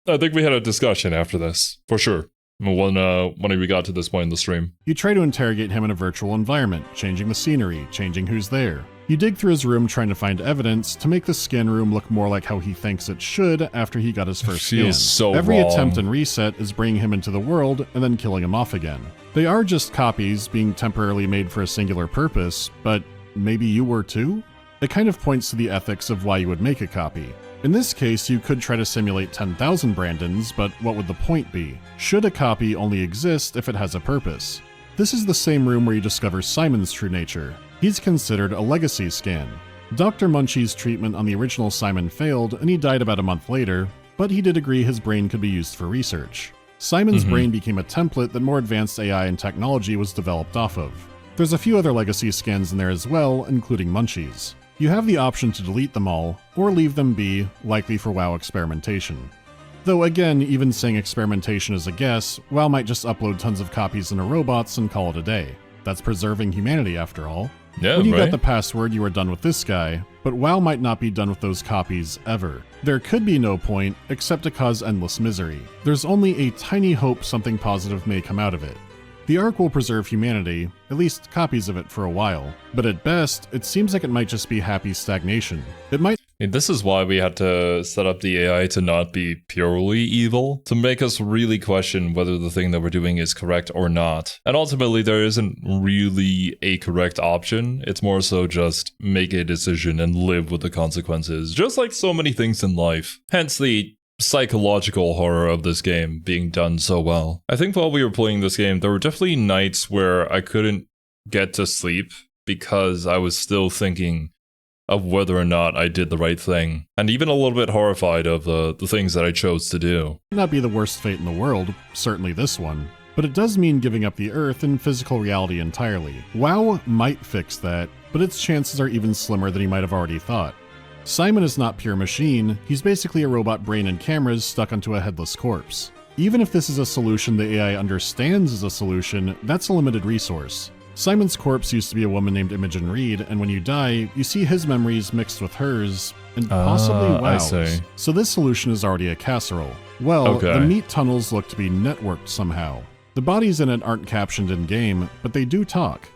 I think we had a discussion after this, for sure. When we got to this point in the stream. You try to interrogate him in a virtual environment, changing the scenery, changing who's there. You dig through his room trying to find evidence to make the scan room look more like how he thinks it should after he got his first scan. So Every wrong. attempt and reset is bringing him into the world and then killing him off again. They are just copies being temporarily made for a singular purpose, but maybe you were too? It kind of points to the ethics of why you would make a copy. In this case, you could try to simulate 10,000 Brandons, but what would the point be? Should a copy only exist if it has a purpose? This is the same room where you discover Simon's true nature. He's considered a legacy scan. Dr. Munchie's treatment on the original Simon failed, and he died about a month later, but he did agree his brain could be used for research. Simon's brain became a template that more advanced AI and technology was developed off of. There's a few other legacy scans in there as well, including munchies. You have the option to delete them all, or leave them be, likely for WoW experimentation. Though again, even saying experimentation is a guess, WoW might just upload tons of copies into robots and call it a day. That's preserving humanity after all. Yeah, when you right? got the password, you are done with this guy, but WoW might not be done with those copies ever. There could be no point, except to cause endless misery. There's only a tiny hope something positive may come out of it. The Ark will preserve humanity, at least copies of it for a while, but at best, it seems like it might just be happy stagnation. It might— This is why we had to set up the AI to not be purely evil, to make us really question whether the thing that we're doing is correct or not. And ultimately, there isn't really a correct option. It's more so just make a decision and live with the consequences, just like so many things in life. Hence the psychological horror of this game being done so well. I think while we were playing this game, there were definitely nights where I couldn't get to sleep because I was still thinking of whether or not I did the right thing, and even a little bit horrified of the things that I chose to do. Not be the worst fate in the world, certainly this one, but it does mean giving up the Earth and physical reality entirely. WoW might fix that, but its chances are even slimmer than he might have already thought. Simon is not pure machine, he's basically a robot brain and cameras stuck onto a headless corpse. Even if this is a solution the AI understands is a solution, that's a limited resource. Simon's corpse used to be a woman named Imogen Reed, and when you die, you see his memories mixed with hers, and possibly WoW's. So this solution is already a casserole. Well, the meat tunnels look to be networked somehow. The bodies in it aren't captioned in-game, but they do talk.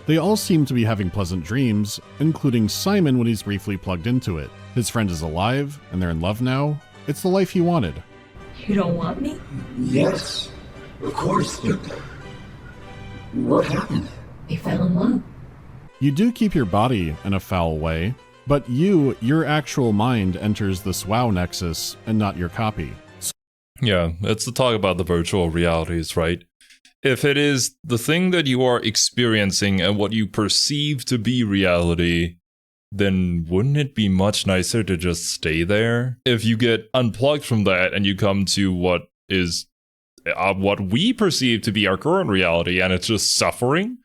They all seem to be having pleasant dreams, including Simon when he's briefly plugged into it. His friend is alive, and they're in love now. It's the life he wanted. You don't want me? Yes, of course. What happened? We fell in love. You do keep your body in a foul way, but your actual mind enters this WoW nexus and not your copy. Yeah, it's the talk about the virtual realities, right? If it is the thing that you are experiencing and what you perceive to be reality, then wouldn't it be much nicer to just stay there? If you get unplugged from that and you come to what is what we perceive to be our current reality and it's just suffering,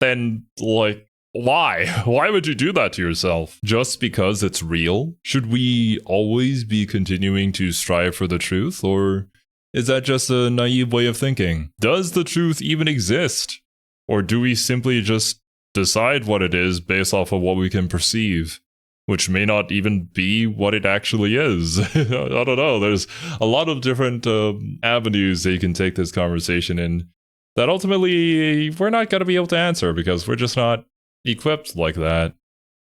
then like, why? Why would you do that to yourself? Just because it's real? Should we always be continuing to strive for the truth, or is that just a naive way of thinking? Does the truth even exist? Or do we simply just decide what it is based off of what we can perceive, which may not even be what it actually is? I don't know. There's a lot of different avenues that you can take this conversation in that ultimately we're not going to be able to answer because we're just not equipped like that.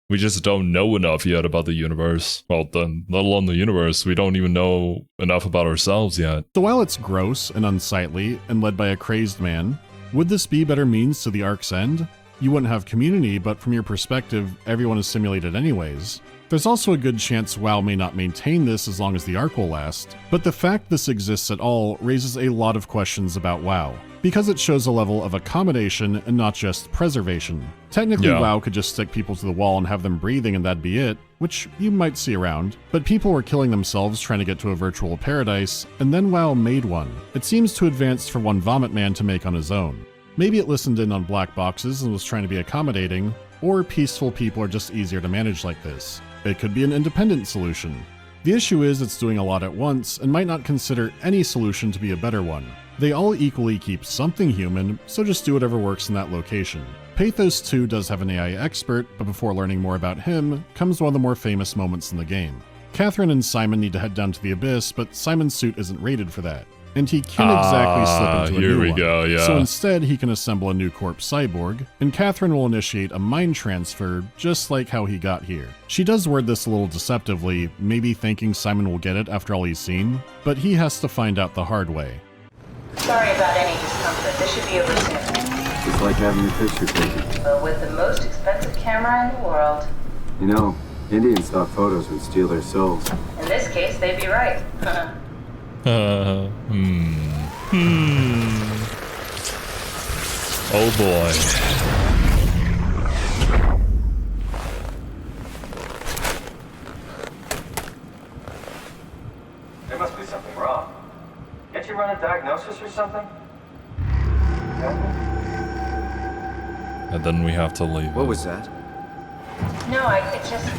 We just don't know enough yet about the universe. Well, let alone the universe, we don't even know enough about ourselves yet. So while it's gross and unsightly and led by a crazed man, would this be better means to the Ark's end? You wouldn't have community, but from your perspective, everyone is simulated anyways. There's also a good chance WoW may not maintain this as long as the Ark will last, but the fact this exists at all raises a lot of questions about WoW, because it shows a level of accommodation and not just preservation. Technically, WoW could just stick people to the wall and have them breathing and that'd be it, which you might see around, but people were killing themselves trying to get to a virtual paradise, and then WoW made one. It seems too advanced for one vomit man to make on his own. Maybe it listened in on black boxes and was trying to be accommodating, or peaceful people are just easier to manage like this. It could be an independent solution. The issue is it's doing a lot at once and might not consider any solution to be a better one. They all equally keep something human, so just do whatever works in that location. Pathos 2 does have an AI expert, but before learning more about him comes one of the more famous moments in the game. Catherine and Simon need to head down to the abyss, but Simon's suit isn't rated for that. And he can't exactly slip into a new one. So instead, he can assemble a new corpse cyborg, and Catherine will initiate a mind transfer, just like how he got here. She does word this a little deceptively, maybe thinking Simon will get it after all he's seen, but he has to find out the hard way. Sorry about any discomfort. This should be over soon. It's like having your picture taken. Well, with the most expensive camera in the world. You know, Indian stock photos would steal their souls. In this case, they'd be right. Oh boy. There must be something wrong. Get your something? And then we have to leave. What was that? No, it just...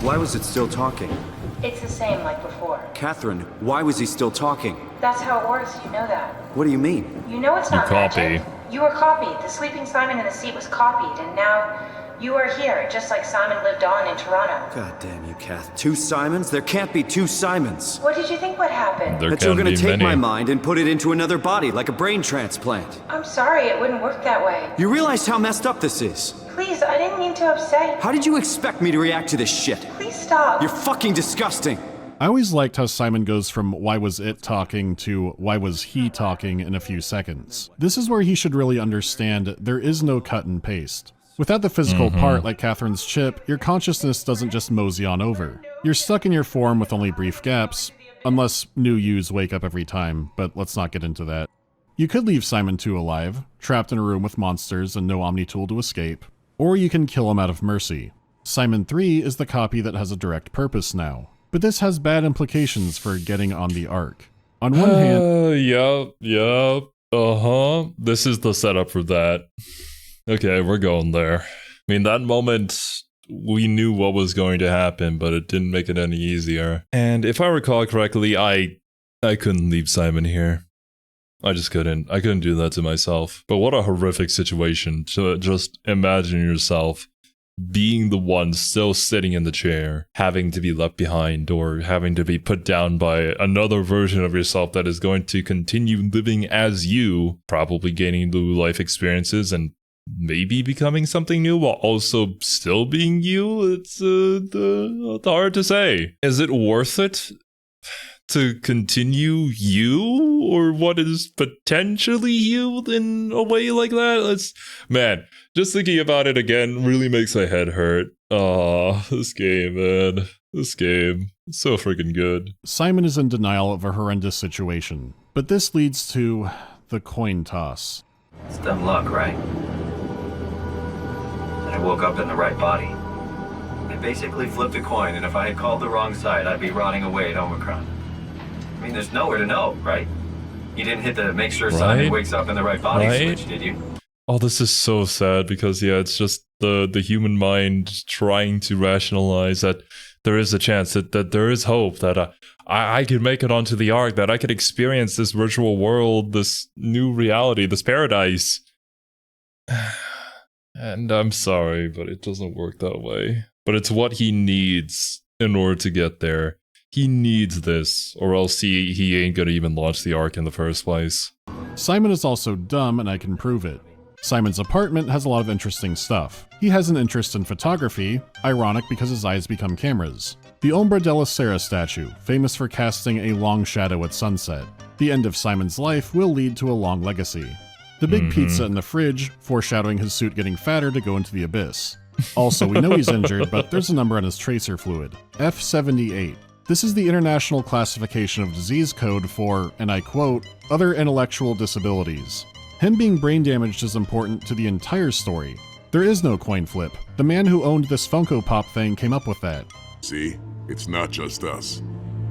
Why was it still talking? It's the same like before. Catherine, why was he still talking? That's how it works, you know that. What do you mean? You know it's not copy. magic. You were copied. The sleeping Simon in the seat was copied, and now you are here, just like Simon lived on in Toronto. God damn you, Kath. 2 Simons? There can't be 2 Simons. What did you think would happen? That you're gonna take my mind and put it into another body, like a brain transplant. I'm sorry, it wouldn't work that way. You realize how messed up this is? Please, I didn't mean to upset you. How did you expect me to react to this shit? Please stop. You're fucking disgusting. I always liked how Simon goes from why was it talking to why was he talking in a few seconds. This is where he should really understand there is no cut and paste. Without the physical part like Catherine's chip, your consciousness doesn't just mosey on over. You're stuck in your form with only brief gaps, unless new yous wake up every time, but let's not get into that. You could leave Simon 2 alive, trapped in a room with monsters and no Omni tool to escape, or you can kill him out of mercy. Simon 3 is the copy that has a direct purpose now. But this has bad implications for getting on the Ark. On one hand... This is the setup for that. Okay, we're going there. I mean, that moment, we knew what was going to happen, but it didn't make it any easier. And if I recall correctly, I couldn't leave Simon here. I just couldn't. I couldn't do that to myself. But what a horrific situation to just imagine yourself being the one still sitting in the chair, having to be left behind or having to be put down by another version of yourself that is going to continue living as you, probably gaining new life experiences and maybe becoming something new while also still being you. It's hard to say. Is it worth it to continue you or what is potentially you in a way like that? Man, just thinking about it again really makes my head hurt. Oh, this game, man. This game. It's so freaking good. Simon is in denial of a horrendous situation, but this leads to the coin toss. It's dumb luck, right? And I woke up in the right body. I basically flipped a coin, and if I had called the wrong side, I'd be rotting away at Omicron. I mean, there's nowhere to know, right? You didn't hit the make sure Simon wakes up in the right body switch, did you? Oh, this is so sad because, yeah, it's just the human mind trying to rationalize that there is a chance that there is hope, that I could make it onto the Ark, that I could experience this virtual world, this new reality, this paradise. And I'm sorry, but it doesn't work that way. But it's what he needs in order to get there. He needs this, or else he ain't gonna even launch the Ark in the first place. Simon is also dumb, and I can prove it. Simon's apartment has a lot of interesting stuff. He has an interest in photography, ironic because his eyes become cameras. The Ombra della Sera statue, famous for casting a long shadow at sunset. The end of Simon's life will lead to a long legacy. The big pizza in the fridge, foreshadowing his suit getting fatter to go into the abyss. Also, we know he's injured, but there's a number on his tracer fluid. F78. This is the International Classification of Disease Code for, and I quote, other intellectual disabilities. Him being brain damaged is important to the entire story. There is no coin flip. The man who owned this Funko Pop thing came up with that. See? It's not just us.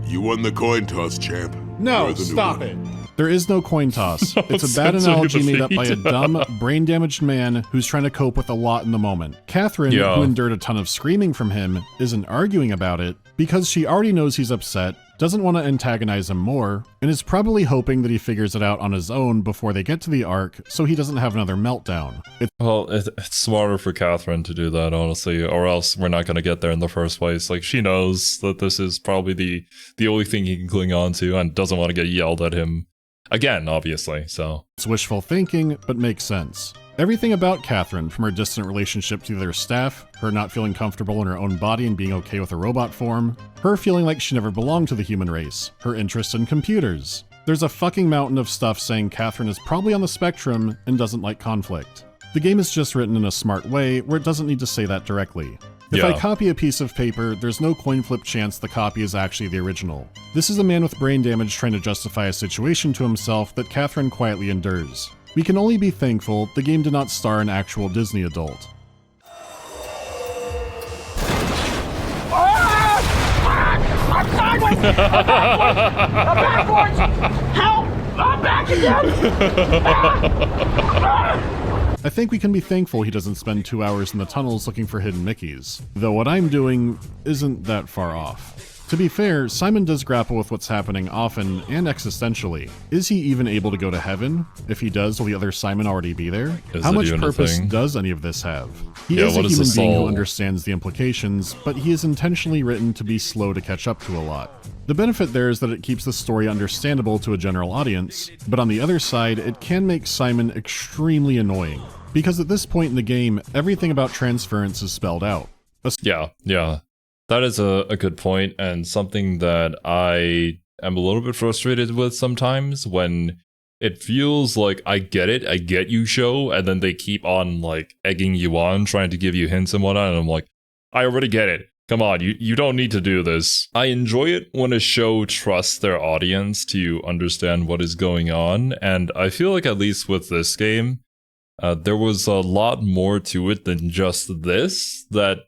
You won the coin toss, champ. No, stop it. There is no coin toss. It's a bad analogy made up by a dumb, brain-damaged man who's trying to cope with a lot in the moment. Catherine, who endured a ton of screaming from him, isn't arguing about it because she already knows he's upset, doesn't want to antagonize him more, and is probably hoping that he figures it out on his own before they get to the Ark so he doesn't have another meltdown. It's smarter for Catherine to do that, honestly, or else we're not going to get there in the first place. Like, she knows that this is probably the only thing he can cling on to and doesn't want to get yelled at him again, obviously, so. It's wishful thinking, but makes sense. Everything about Catherine, from her distant relationship to their staff, her not feeling comfortable in her own body and being okay with a robot form, her feeling like she never belonged to the human race, her interest in computers. There's a fucking mountain of stuff saying Catherine is probably on the spectrum and doesn't like conflict. The game is just written in a smart way where it doesn't need to say that directly. If I copy a piece of paper, there's no coin flip chance the copy is actually the original. This is a man with brain damage trying to justify a situation to himself that Catherine quietly endures. We can only be thankful the game did not star an actual Disney adult. I'm sideways! I'm backwards! Help I'm back again! I think we can be thankful he doesn't spend 2 hours in the tunnels looking for hidden Mickeys, though what I'm doing isn't that far off. To be fair, Simon does grapple with what's happening often and existentially. Is he even able to go to heaven? If he does, will the other Simon already be there? How much purpose does any of this have? He is a human being who understands the implications, but he is intentionally written to be slow to catch up to a lot. The benefit there is that it keeps the story understandable to a general audience, but on the other side, it can make Simon extremely annoying, because at this point in the game, everything about transference is spelled out. Yeah. That is a good point, and something that I am a little bit frustrated with sometimes when it feels like I get you show, and then they keep on like egging you on, trying to give you hints and whatnot, and I'm like, I already get it. Come on, you don't need to do this. I enjoy it when a show trusts their audience to understand what is going on, and I feel like at least with this game, there was a lot more to it than just this that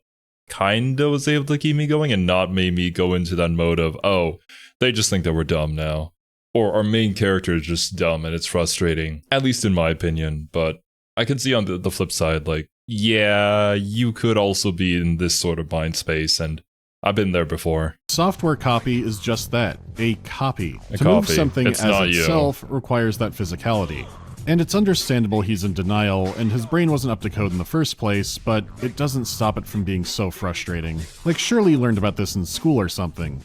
kinda was able to keep me going and not made me go into that mode of, oh, they just think that we're dumb now. Or our main character is just dumb and it's frustrating, at least in my opinion. But I can see on the flip side, like, yeah, you could also be in this sort of mind space, and I've been there before. Software copy is just that, a copy. To move something as itself requires that physicality. And it's understandable he's in denial, and his brain wasn't up to code in the first place, but it doesn't stop it from being so frustrating. Like, surely you learned about this in school or something.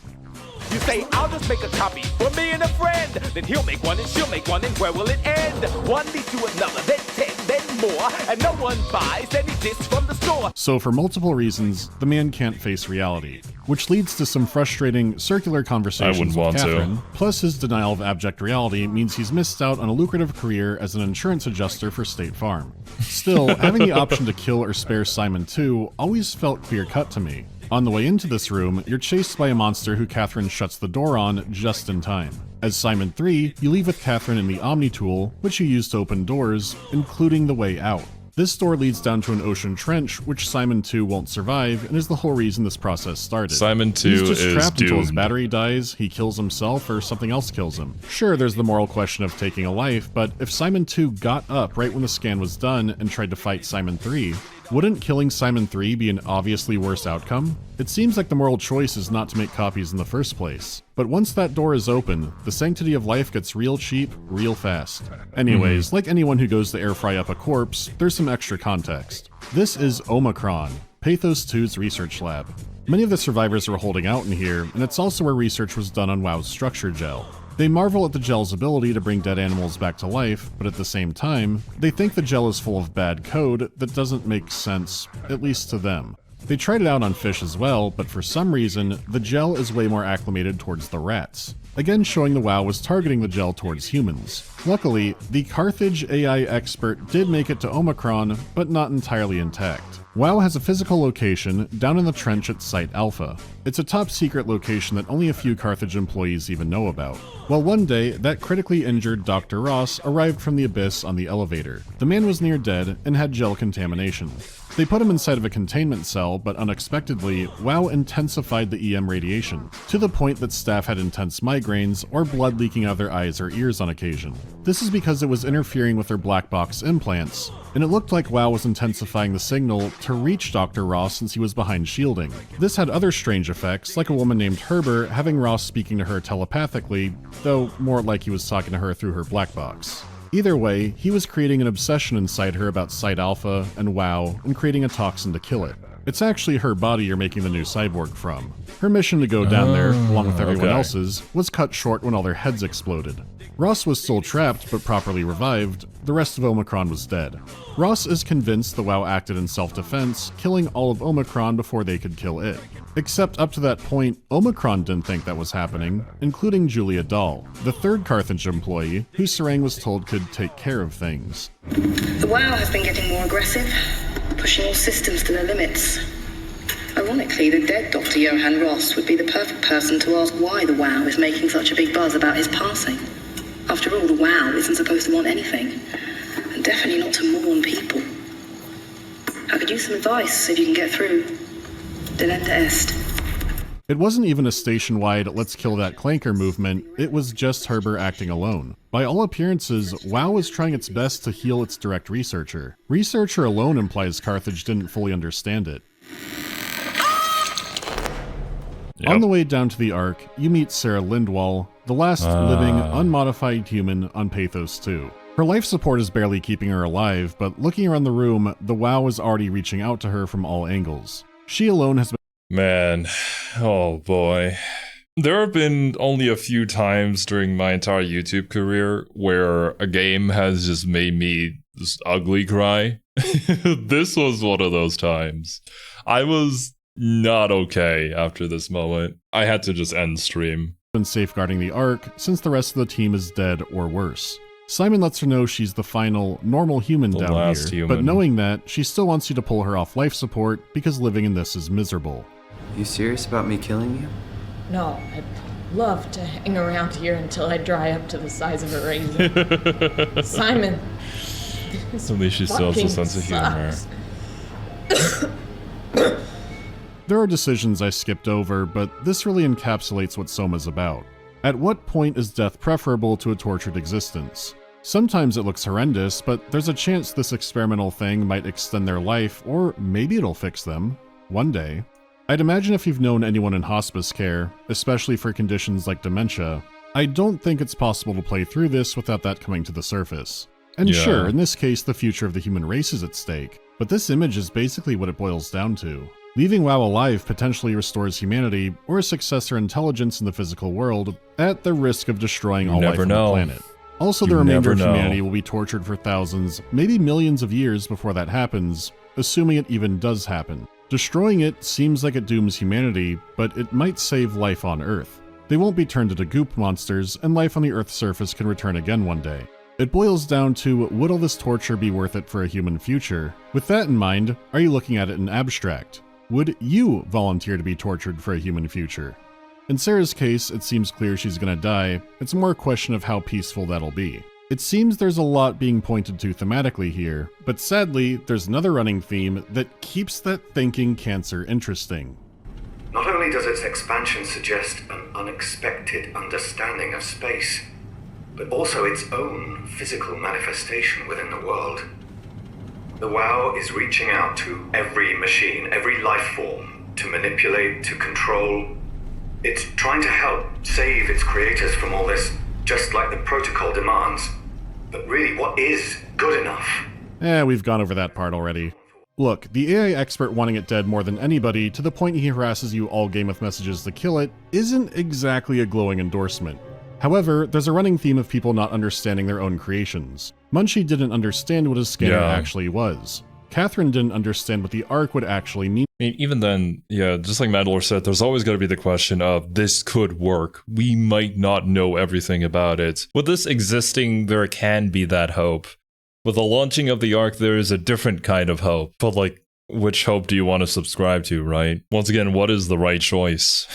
You say, I'll just make a copy for me and a friend. Then he'll make one and she'll make one, and where will it end? One leads to another, then 10, then more, and no one buys any discs from the store. So for multiple reasons, the man can't face reality, which leads to some frustrating circular conversations with Catherine. Plus his denial of abject reality means he's missed out on a lucrative career as an insurance adjuster for State Farm. Still, having the option to kill or spare Simon 2 always felt clear-cut to me. On the way into this room, you're chased by a monster who Catherine shuts the door on just in time. As Simon 3, you leave with Catherine in the Omni tool, which you use to open doors, including the way out. This door leads down to an ocean trench, which Simon 2 won't survive, and is the whole reason this process started. Simon 2 He's just is trapped until his doomed. battery dies, he kills himself, or something else kills him. Sure, there's the moral question of taking a life, but if Simon 2 got up right when the scan was done and tried to fight Simon 3, wouldn't killing Simon 3 be an obviously worse outcome? It seems like the moral choice is not to make copies in the first place. But once that door is open, the sanctity of life gets real cheap, real fast. Anyways, like anyone who goes to air fry up a corpse, there's some extra context. This is Omicron, Pathos 2's research lab. Many of the survivors were holding out in here, and it's also where research was done on WoW's structure gel. They marvel at the gel's ability to bring dead animals back to life, but at the same time, they think the gel is full of bad code that doesn't make sense, at least to them. They tried it out on fish as well, but for some reason, the gel is way more acclimated towards the rats. Again showing the WoW was targeting the gel towards humans. Luckily, the Carthage AI expert did make it to Omicron, but not entirely intact. WoW has a physical location down in the trench at Site Alpha. It's a top secret location that only a few Carthage employees even know about. Well, one day, that critically injured Dr. Ross arrived from the Abyss on the elevator. The man was near dead and had gel contamination. They put him inside of a containment cell, but unexpectedly, WoW intensified the EM radiation, to the point that staff had intense migraines or blood leaking out of their eyes or ears on occasion. This is because it was interfering with their black box implants, and it looked like WoW was intensifying the signal to reach Dr. Ross since he was behind shielding. This had other strange effects, like a woman named Herber having Ross speaking to her telepathically, though more like he was talking to her through her black box. Either way, he was creating an obsession inside her about Site Alpha and WoW, and creating a toxin to kill it. It's actually her body you're making the new cyborg from. Her mission to go down there, along with everyone else's, was cut short when all their heads exploded. Ross was still trapped, but properly revived. The rest of Omicron was dead. Ross is convinced the WoW acted in self-defense, killing all of Omicron before they could kill it. Except up to that point, Omicron didn't think that was happening, including Julia Dahl, the third Carthage employee, who Sarang was told could take care of things. The WoW has been getting more aggressive, pushing all systems to their limits. Ironically, the dead Dr. Johann Ross would be the perfect person to ask why the WoW is making such a big buzz about his passing. After all, the WoW isn't supposed to want anything, and definitely not to mourn people. I could use some advice if you can get through. Delenda est. It wasn't even a station-wide let's kill that clanker movement, it was just Herber acting alone. By all appearances, WoW was trying its best to heal its direct researcher. Researcher alone implies Carthage didn't fully understand it. Yep. On the way down to the Ark, you meet Sarah Lindwall, the last living, unmodified human on Pathos 2. Her life support is barely keeping her alive, but looking around the room, the WoW is already reaching out to her from all angles. She alone has been— Man, oh boy. There have been only a few times during my entire YouTube career where a game has just made me just ugly cry. This was one of those times. I was not okay after this moment. I had to just end stream. Been safeguarding the Ark since the rest of the team is dead or worse. Simon lets her know she's the final, normal human down here, but knowing that, she still wants you to pull her off life support because living in this is miserable. You serious about me killing you? No, I'd love to hang around here until I dry up to the size of a raisin. Simon, at least she still has a sense of humor. There are decisions I skipped over, but this really encapsulates what SOMA's about. At what point is death preferable to a tortured existence? Sometimes it looks horrendous, but there's a chance this experimental thing might extend their life, or maybe it'll fix them. One day. I'd imagine if you've known anyone in hospice care, especially for conditions like dementia, I don't think it's possible to play through this without that coming to the surface. And sure, in this case the future of the human race is at stake, but this image is basically what it boils down to. Leaving WoW alive potentially restores humanity, or a successor intelligence in the physical world, at the risk of destroying all life on the planet. Also, the remainder of humanity will be tortured for thousands, maybe millions of years before that happens, assuming it even does happen. Destroying it seems like it dooms humanity, but it might save life on Earth. They won't be turned into goop monsters, and life on the Earth's surface can return again one day. It boils down to, would all this torture be worth it for a human future? With that in mind, are you looking at it in abstract? Would you volunteer to be tortured for a human future? In Sarah's case, it seems clear she's gonna die. It's more a question of how peaceful that'll be. It seems there's a lot being pointed to thematically here, but sadly, there's another running theme that keeps that thinking cancer interesting. Not only does its expansion suggest an unexpected understanding of space, but also its own physical manifestation within the world. The WoW is reaching out to every machine, every life form, to manipulate, to control. It's trying to help save its creators from all this, just like the protocol demands. But really, what is good enough? We've gone over that part already. Look, the AI expert wanting it dead more than anybody, to the point he harasses you all game with messages to kill it, isn't exactly a glowing endorsement. However, there's a running theme of people not understanding their own creations. Munchie didn't understand what a scanner actually was. Catherine didn't understand what the Ark would actually mean. I mean, even then, just like Mandalore said, there's always going to be the question of, this could work. We might not know everything about it. With this existing, there can be that hope. With the launching of the Ark, there is a different kind of hope. But like, which hope do you want to subscribe to, right? Once again, what is the right choice?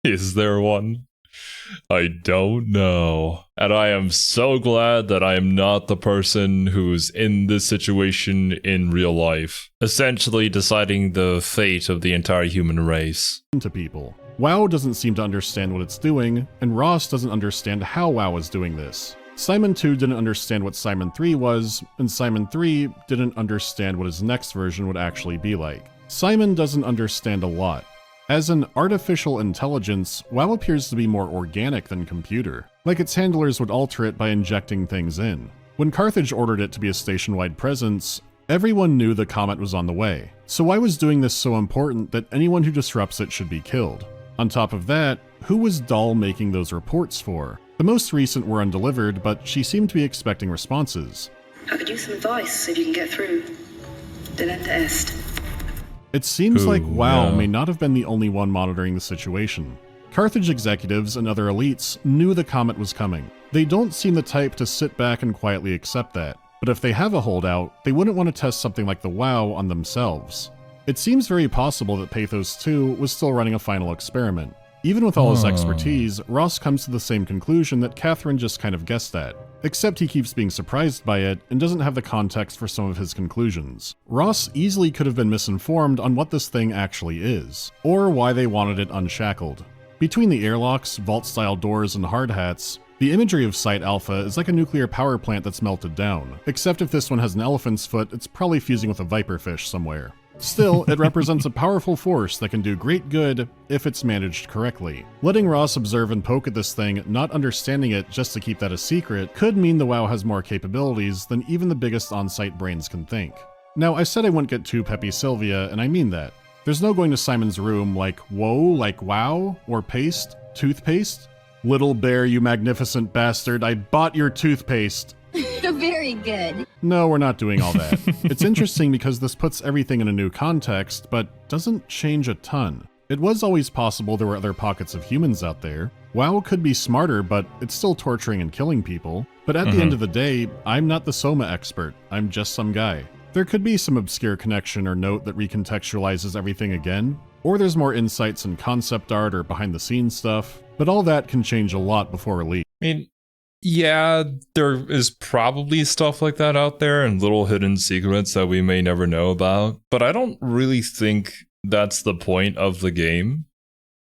Is there one? I don't know. And I am so glad that I am not the person who's in this situation in real life, essentially deciding the fate of the entire human race. To people. WoW doesn't seem to understand what it's doing, and Ross doesn't understand how WoW is doing this. Simon 2 didn't understand what Simon 3 was, and Simon 3 didn't understand what his next version would actually be like. Simon doesn't understand a lot. As an artificial intelligence, WoW appears to be more organic than computer, like its handlers would alter it by injecting things in. When Carthage ordered it to be a station-wide presence, everyone knew the comet was on the way. So why was doing this so important that anyone who disrupts it should be killed? On top of that, who was Dahl making those reports for? The most recent were undelivered, but she seemed to be expecting responses. I could use some advice if you can get through. Delenda est. It seems like WoW may not have been the only one monitoring the situation. Carthage executives and other elites knew the comet was coming. They don't seem the type to sit back and quietly accept that, but if they have a holdout, they wouldn't want to test something like the WoW on themselves. It seems very possible that Pathos 2 was still running a final experiment. Even with all his expertise, Ross comes to the same conclusion that Catherine just kind of guessed at. except he keeps being surprised by it and doesn't have the context for some of his conclusions. Ross easily could have been misinformed on what this thing actually is, or why they wanted it unshackled. Between the airlocks, vault-style doors, and hard hats, the imagery of Site Alpha is like a nuclear power plant that's melted down, except if this one has an elephant's foot, it's probably fusing with a viperfish somewhere. Still, it represents a powerful force that can do great good if it's managed correctly. Letting Ross observe and poke at this thing, not understanding it just to keep that a secret, could mean the WoW has more capabilities than even the biggest on-site brains can think. Now, I said I wouldn't get too peppy Sylvia, and I mean that. There's no going to Simon's room like, whoa, like wow, or paste, toothpaste. Little bear, you magnificent bastard, I bought your toothpaste. Very good. No, we're not doing all that. It's interesting because this puts everything in a new context, but doesn't change a ton. It was always possible there were other pockets of humans out there. WoW could be smarter, but it's still torturing and killing people. But at the end of the day, I'm not the SOMA expert. I'm just some guy. There could be some obscure connection or note that recontextualizes everything again, or there's more insights in concept art or behind-the-scenes stuff, but all that can change a lot before release. I mean, yeah, there is probably stuff like that out there and little hidden secrets that we may never know about, but I don't really think that's the point of the game.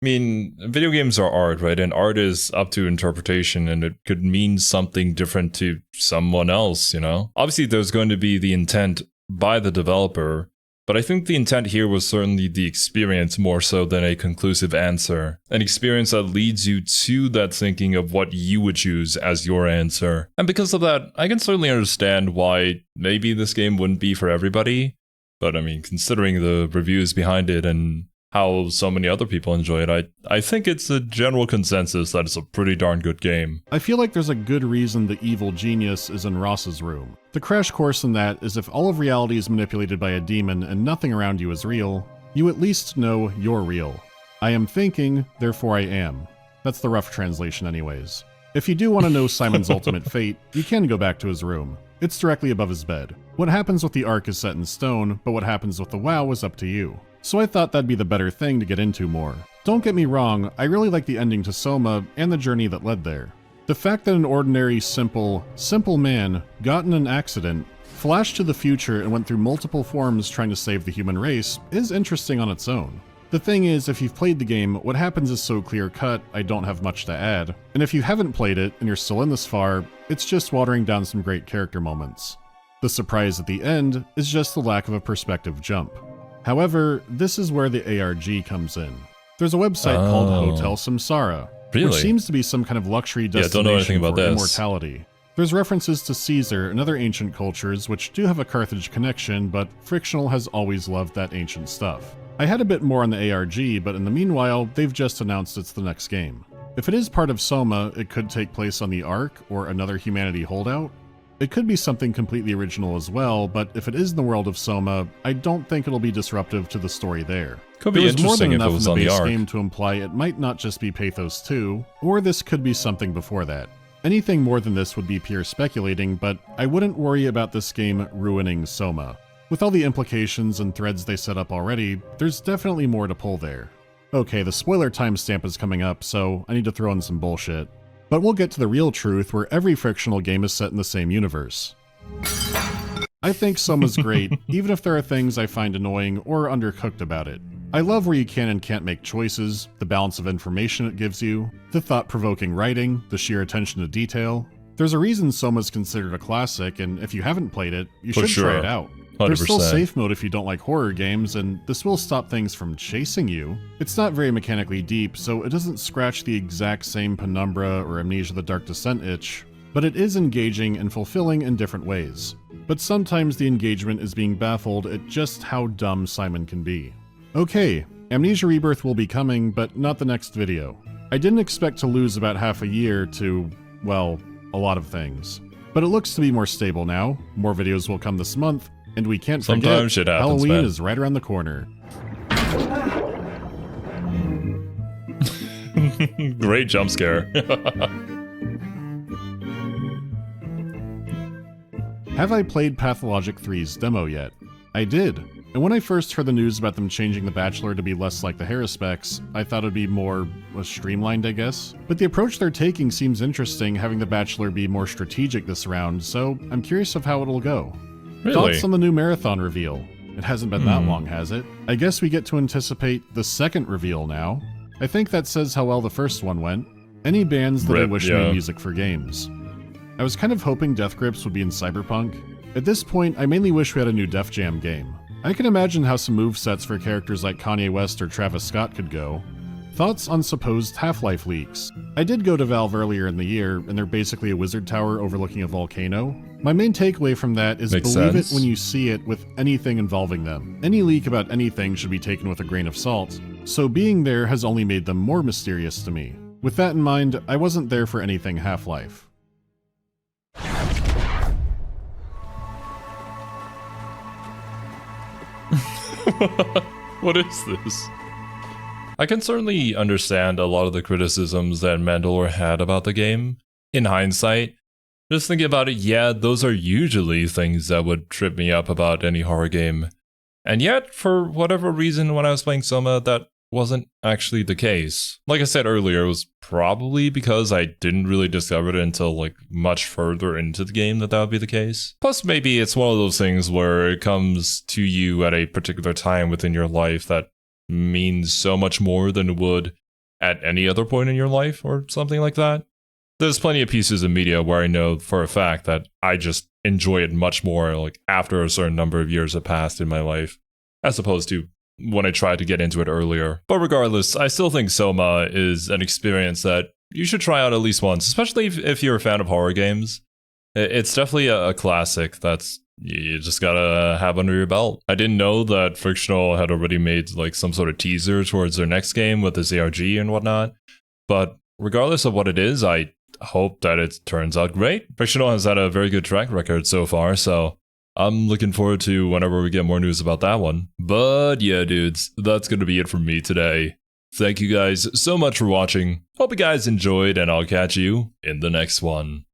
I mean, video games are art, right? And art is up to interpretation, and it could mean something different to someone else, you know? Obviously, there's going to be the intent by the developer, but I think the intent here was certainly the experience more so than a conclusive answer. An experience that leads you to that thinking of what you would choose as your answer. And because of that, I can certainly understand why maybe this game wouldn't be for everybody. But I mean, considering the reviews behind it and how so many other people enjoy it, I think it's a general consensus that it's a pretty darn good game. I feel like there's a good reason the evil genius is in Ross's room. The crash course in that is if all of reality is manipulated by a demon and nothing around you is real, you at least know you're real. I am thinking, therefore I am. That's the rough translation anyways. If you do want to know Simon's ultimate fate, you can go back to his room. It's directly above his bed. What happens with the Ark is set in stone, but what happens with the WoW is up to you. So I thought that'd be the better thing to get into more. Don't get me wrong, I really like the ending to SOMA and the journey that led there. The fact that an ordinary, simple man got in an accident, flashed to the future and went through multiple forms trying to save the human race is interesting on its own. The thing is, if you've played the game, what happens is so clear-cut, I don't have much to add. And if you haven't played it, and you're still in this far, it's just watering down some great character moments. The surprise at the end is just the lack of a perspective jump. However, this is where the ARG comes in. There's a website called Hotel Samsara, which seems to be some kind of luxury destination for immortality. There's references to Caesar and other ancient cultures which do have a Carthage connection, but Frictional has always loved that ancient stuff. I had a bit more on the ARG, but in the meanwhile, they've just announced it's the next game. If it is part of SOMA, it could take place on the Ark or another humanity holdout. It could be something completely original as well, but if it is in the world of SOMA, I don't think it'll be disruptive to the story there. Could be interesting if it was on the Ark. There was more than enough in the base game to imply it might not just be Pathos 2, or this could be something before that. Anything more than this would be pure speculating, but I wouldn't worry about this game ruining SOMA. With all the implications and threads they set up already, there's definitely more to pull there. Okay, the spoiler timestamp is coming up, so I need to throw in some bullshit. But we'll get to the real truth where every Frictional game is set in the same universe. I think SOMA's great, even if there are things I find annoying or undercooked about it. I love where you can and can't make choices, the balance of information it gives you, the thought-provoking writing, the sheer attention to detail. There's a reason SOMA's considered a classic, and if you haven't played it, you should try it out. 100%. There's still safe mode if you don't like horror games, and this will stop things from chasing you. It's not very mechanically deep, so it doesn't scratch the exact same Penumbra or Amnesia the Dark Descent itch, but it is engaging and fulfilling in different ways. But sometimes the engagement is being baffled at just how dumb Simon can be. Okay, Amnesia Rebirth will be coming, but not the next video. I didn't expect to lose about half a year to, well, a lot of things. But it looks to be more stable now, more videos will come this month, and we can't forget, Halloween is right around the corner. Great jump scare. Have I played Pathologic 3's demo yet? I did. And when I first heard the news about them changing The Bachelor to be less like the Harrispecs, I thought it'd be more streamlined, I guess. But the approach they're taking seems interesting, having The Bachelor be more strategic this round, so I'm curious of how it'll go. Really? Thoughts on the new marathon reveal? It hasn't been that long, has it? I guess we get to anticipate the second reveal now. I think that says how well the first one went. Any bands that I wish made music for games. I was kind of hoping Death Grips would be in Cyberpunk. At this point, I mainly wish we had a new Def Jam game. I can imagine how some movesets for characters like Kanye West or Travis Scott could go. Thoughts on supposed Half-Life leaks? I did go to Valve earlier in the year, and they're basically a wizard tower overlooking a volcano. My main takeaway from that is believe it when you see it with anything involving them. Any leak about anything should be taken with a grain of salt, so being there has only made them more mysterious to me. With that in mind, I wasn't there for anything Half-Life. What is this? I can certainly understand a lot of the criticisms that Mandalore had about the game. In hindsight, just thinking about it, yeah, those are usually things that would trip me up about any horror game. And yet, for whatever reason, when I was playing Soma, that wasn't actually the case. Like I said earlier, it was probably because I didn't really discover it until like much further into the game that would be the case. Plus, maybe it's one of those things where it comes to you at a particular time within your life that means so much more than it would at any other point in your life or something like that. There's plenty of pieces of media where I know for a fact that I just enjoy it much more like after a certain number of years have passed in my life, as opposed to when I tried to get into it earlier. But regardless, I still think Soma is an experience that you should try out at least once, especially if you're a fan of horror games. It's definitely a classic that's you just gotta have under your belt. I didn't know that Frictional had already made like some sort of teaser towards their next game with this ARG and whatnot, but regardless of what it is, I hope that it turns out great. Frictional has had a very good track record so far, so I'm looking forward to whenever we get more news about that one. But yeah, dudes, that's gonna be it from me today. Thank you guys so much for watching. Hope you guys enjoyed, and I'll catch you in the next one.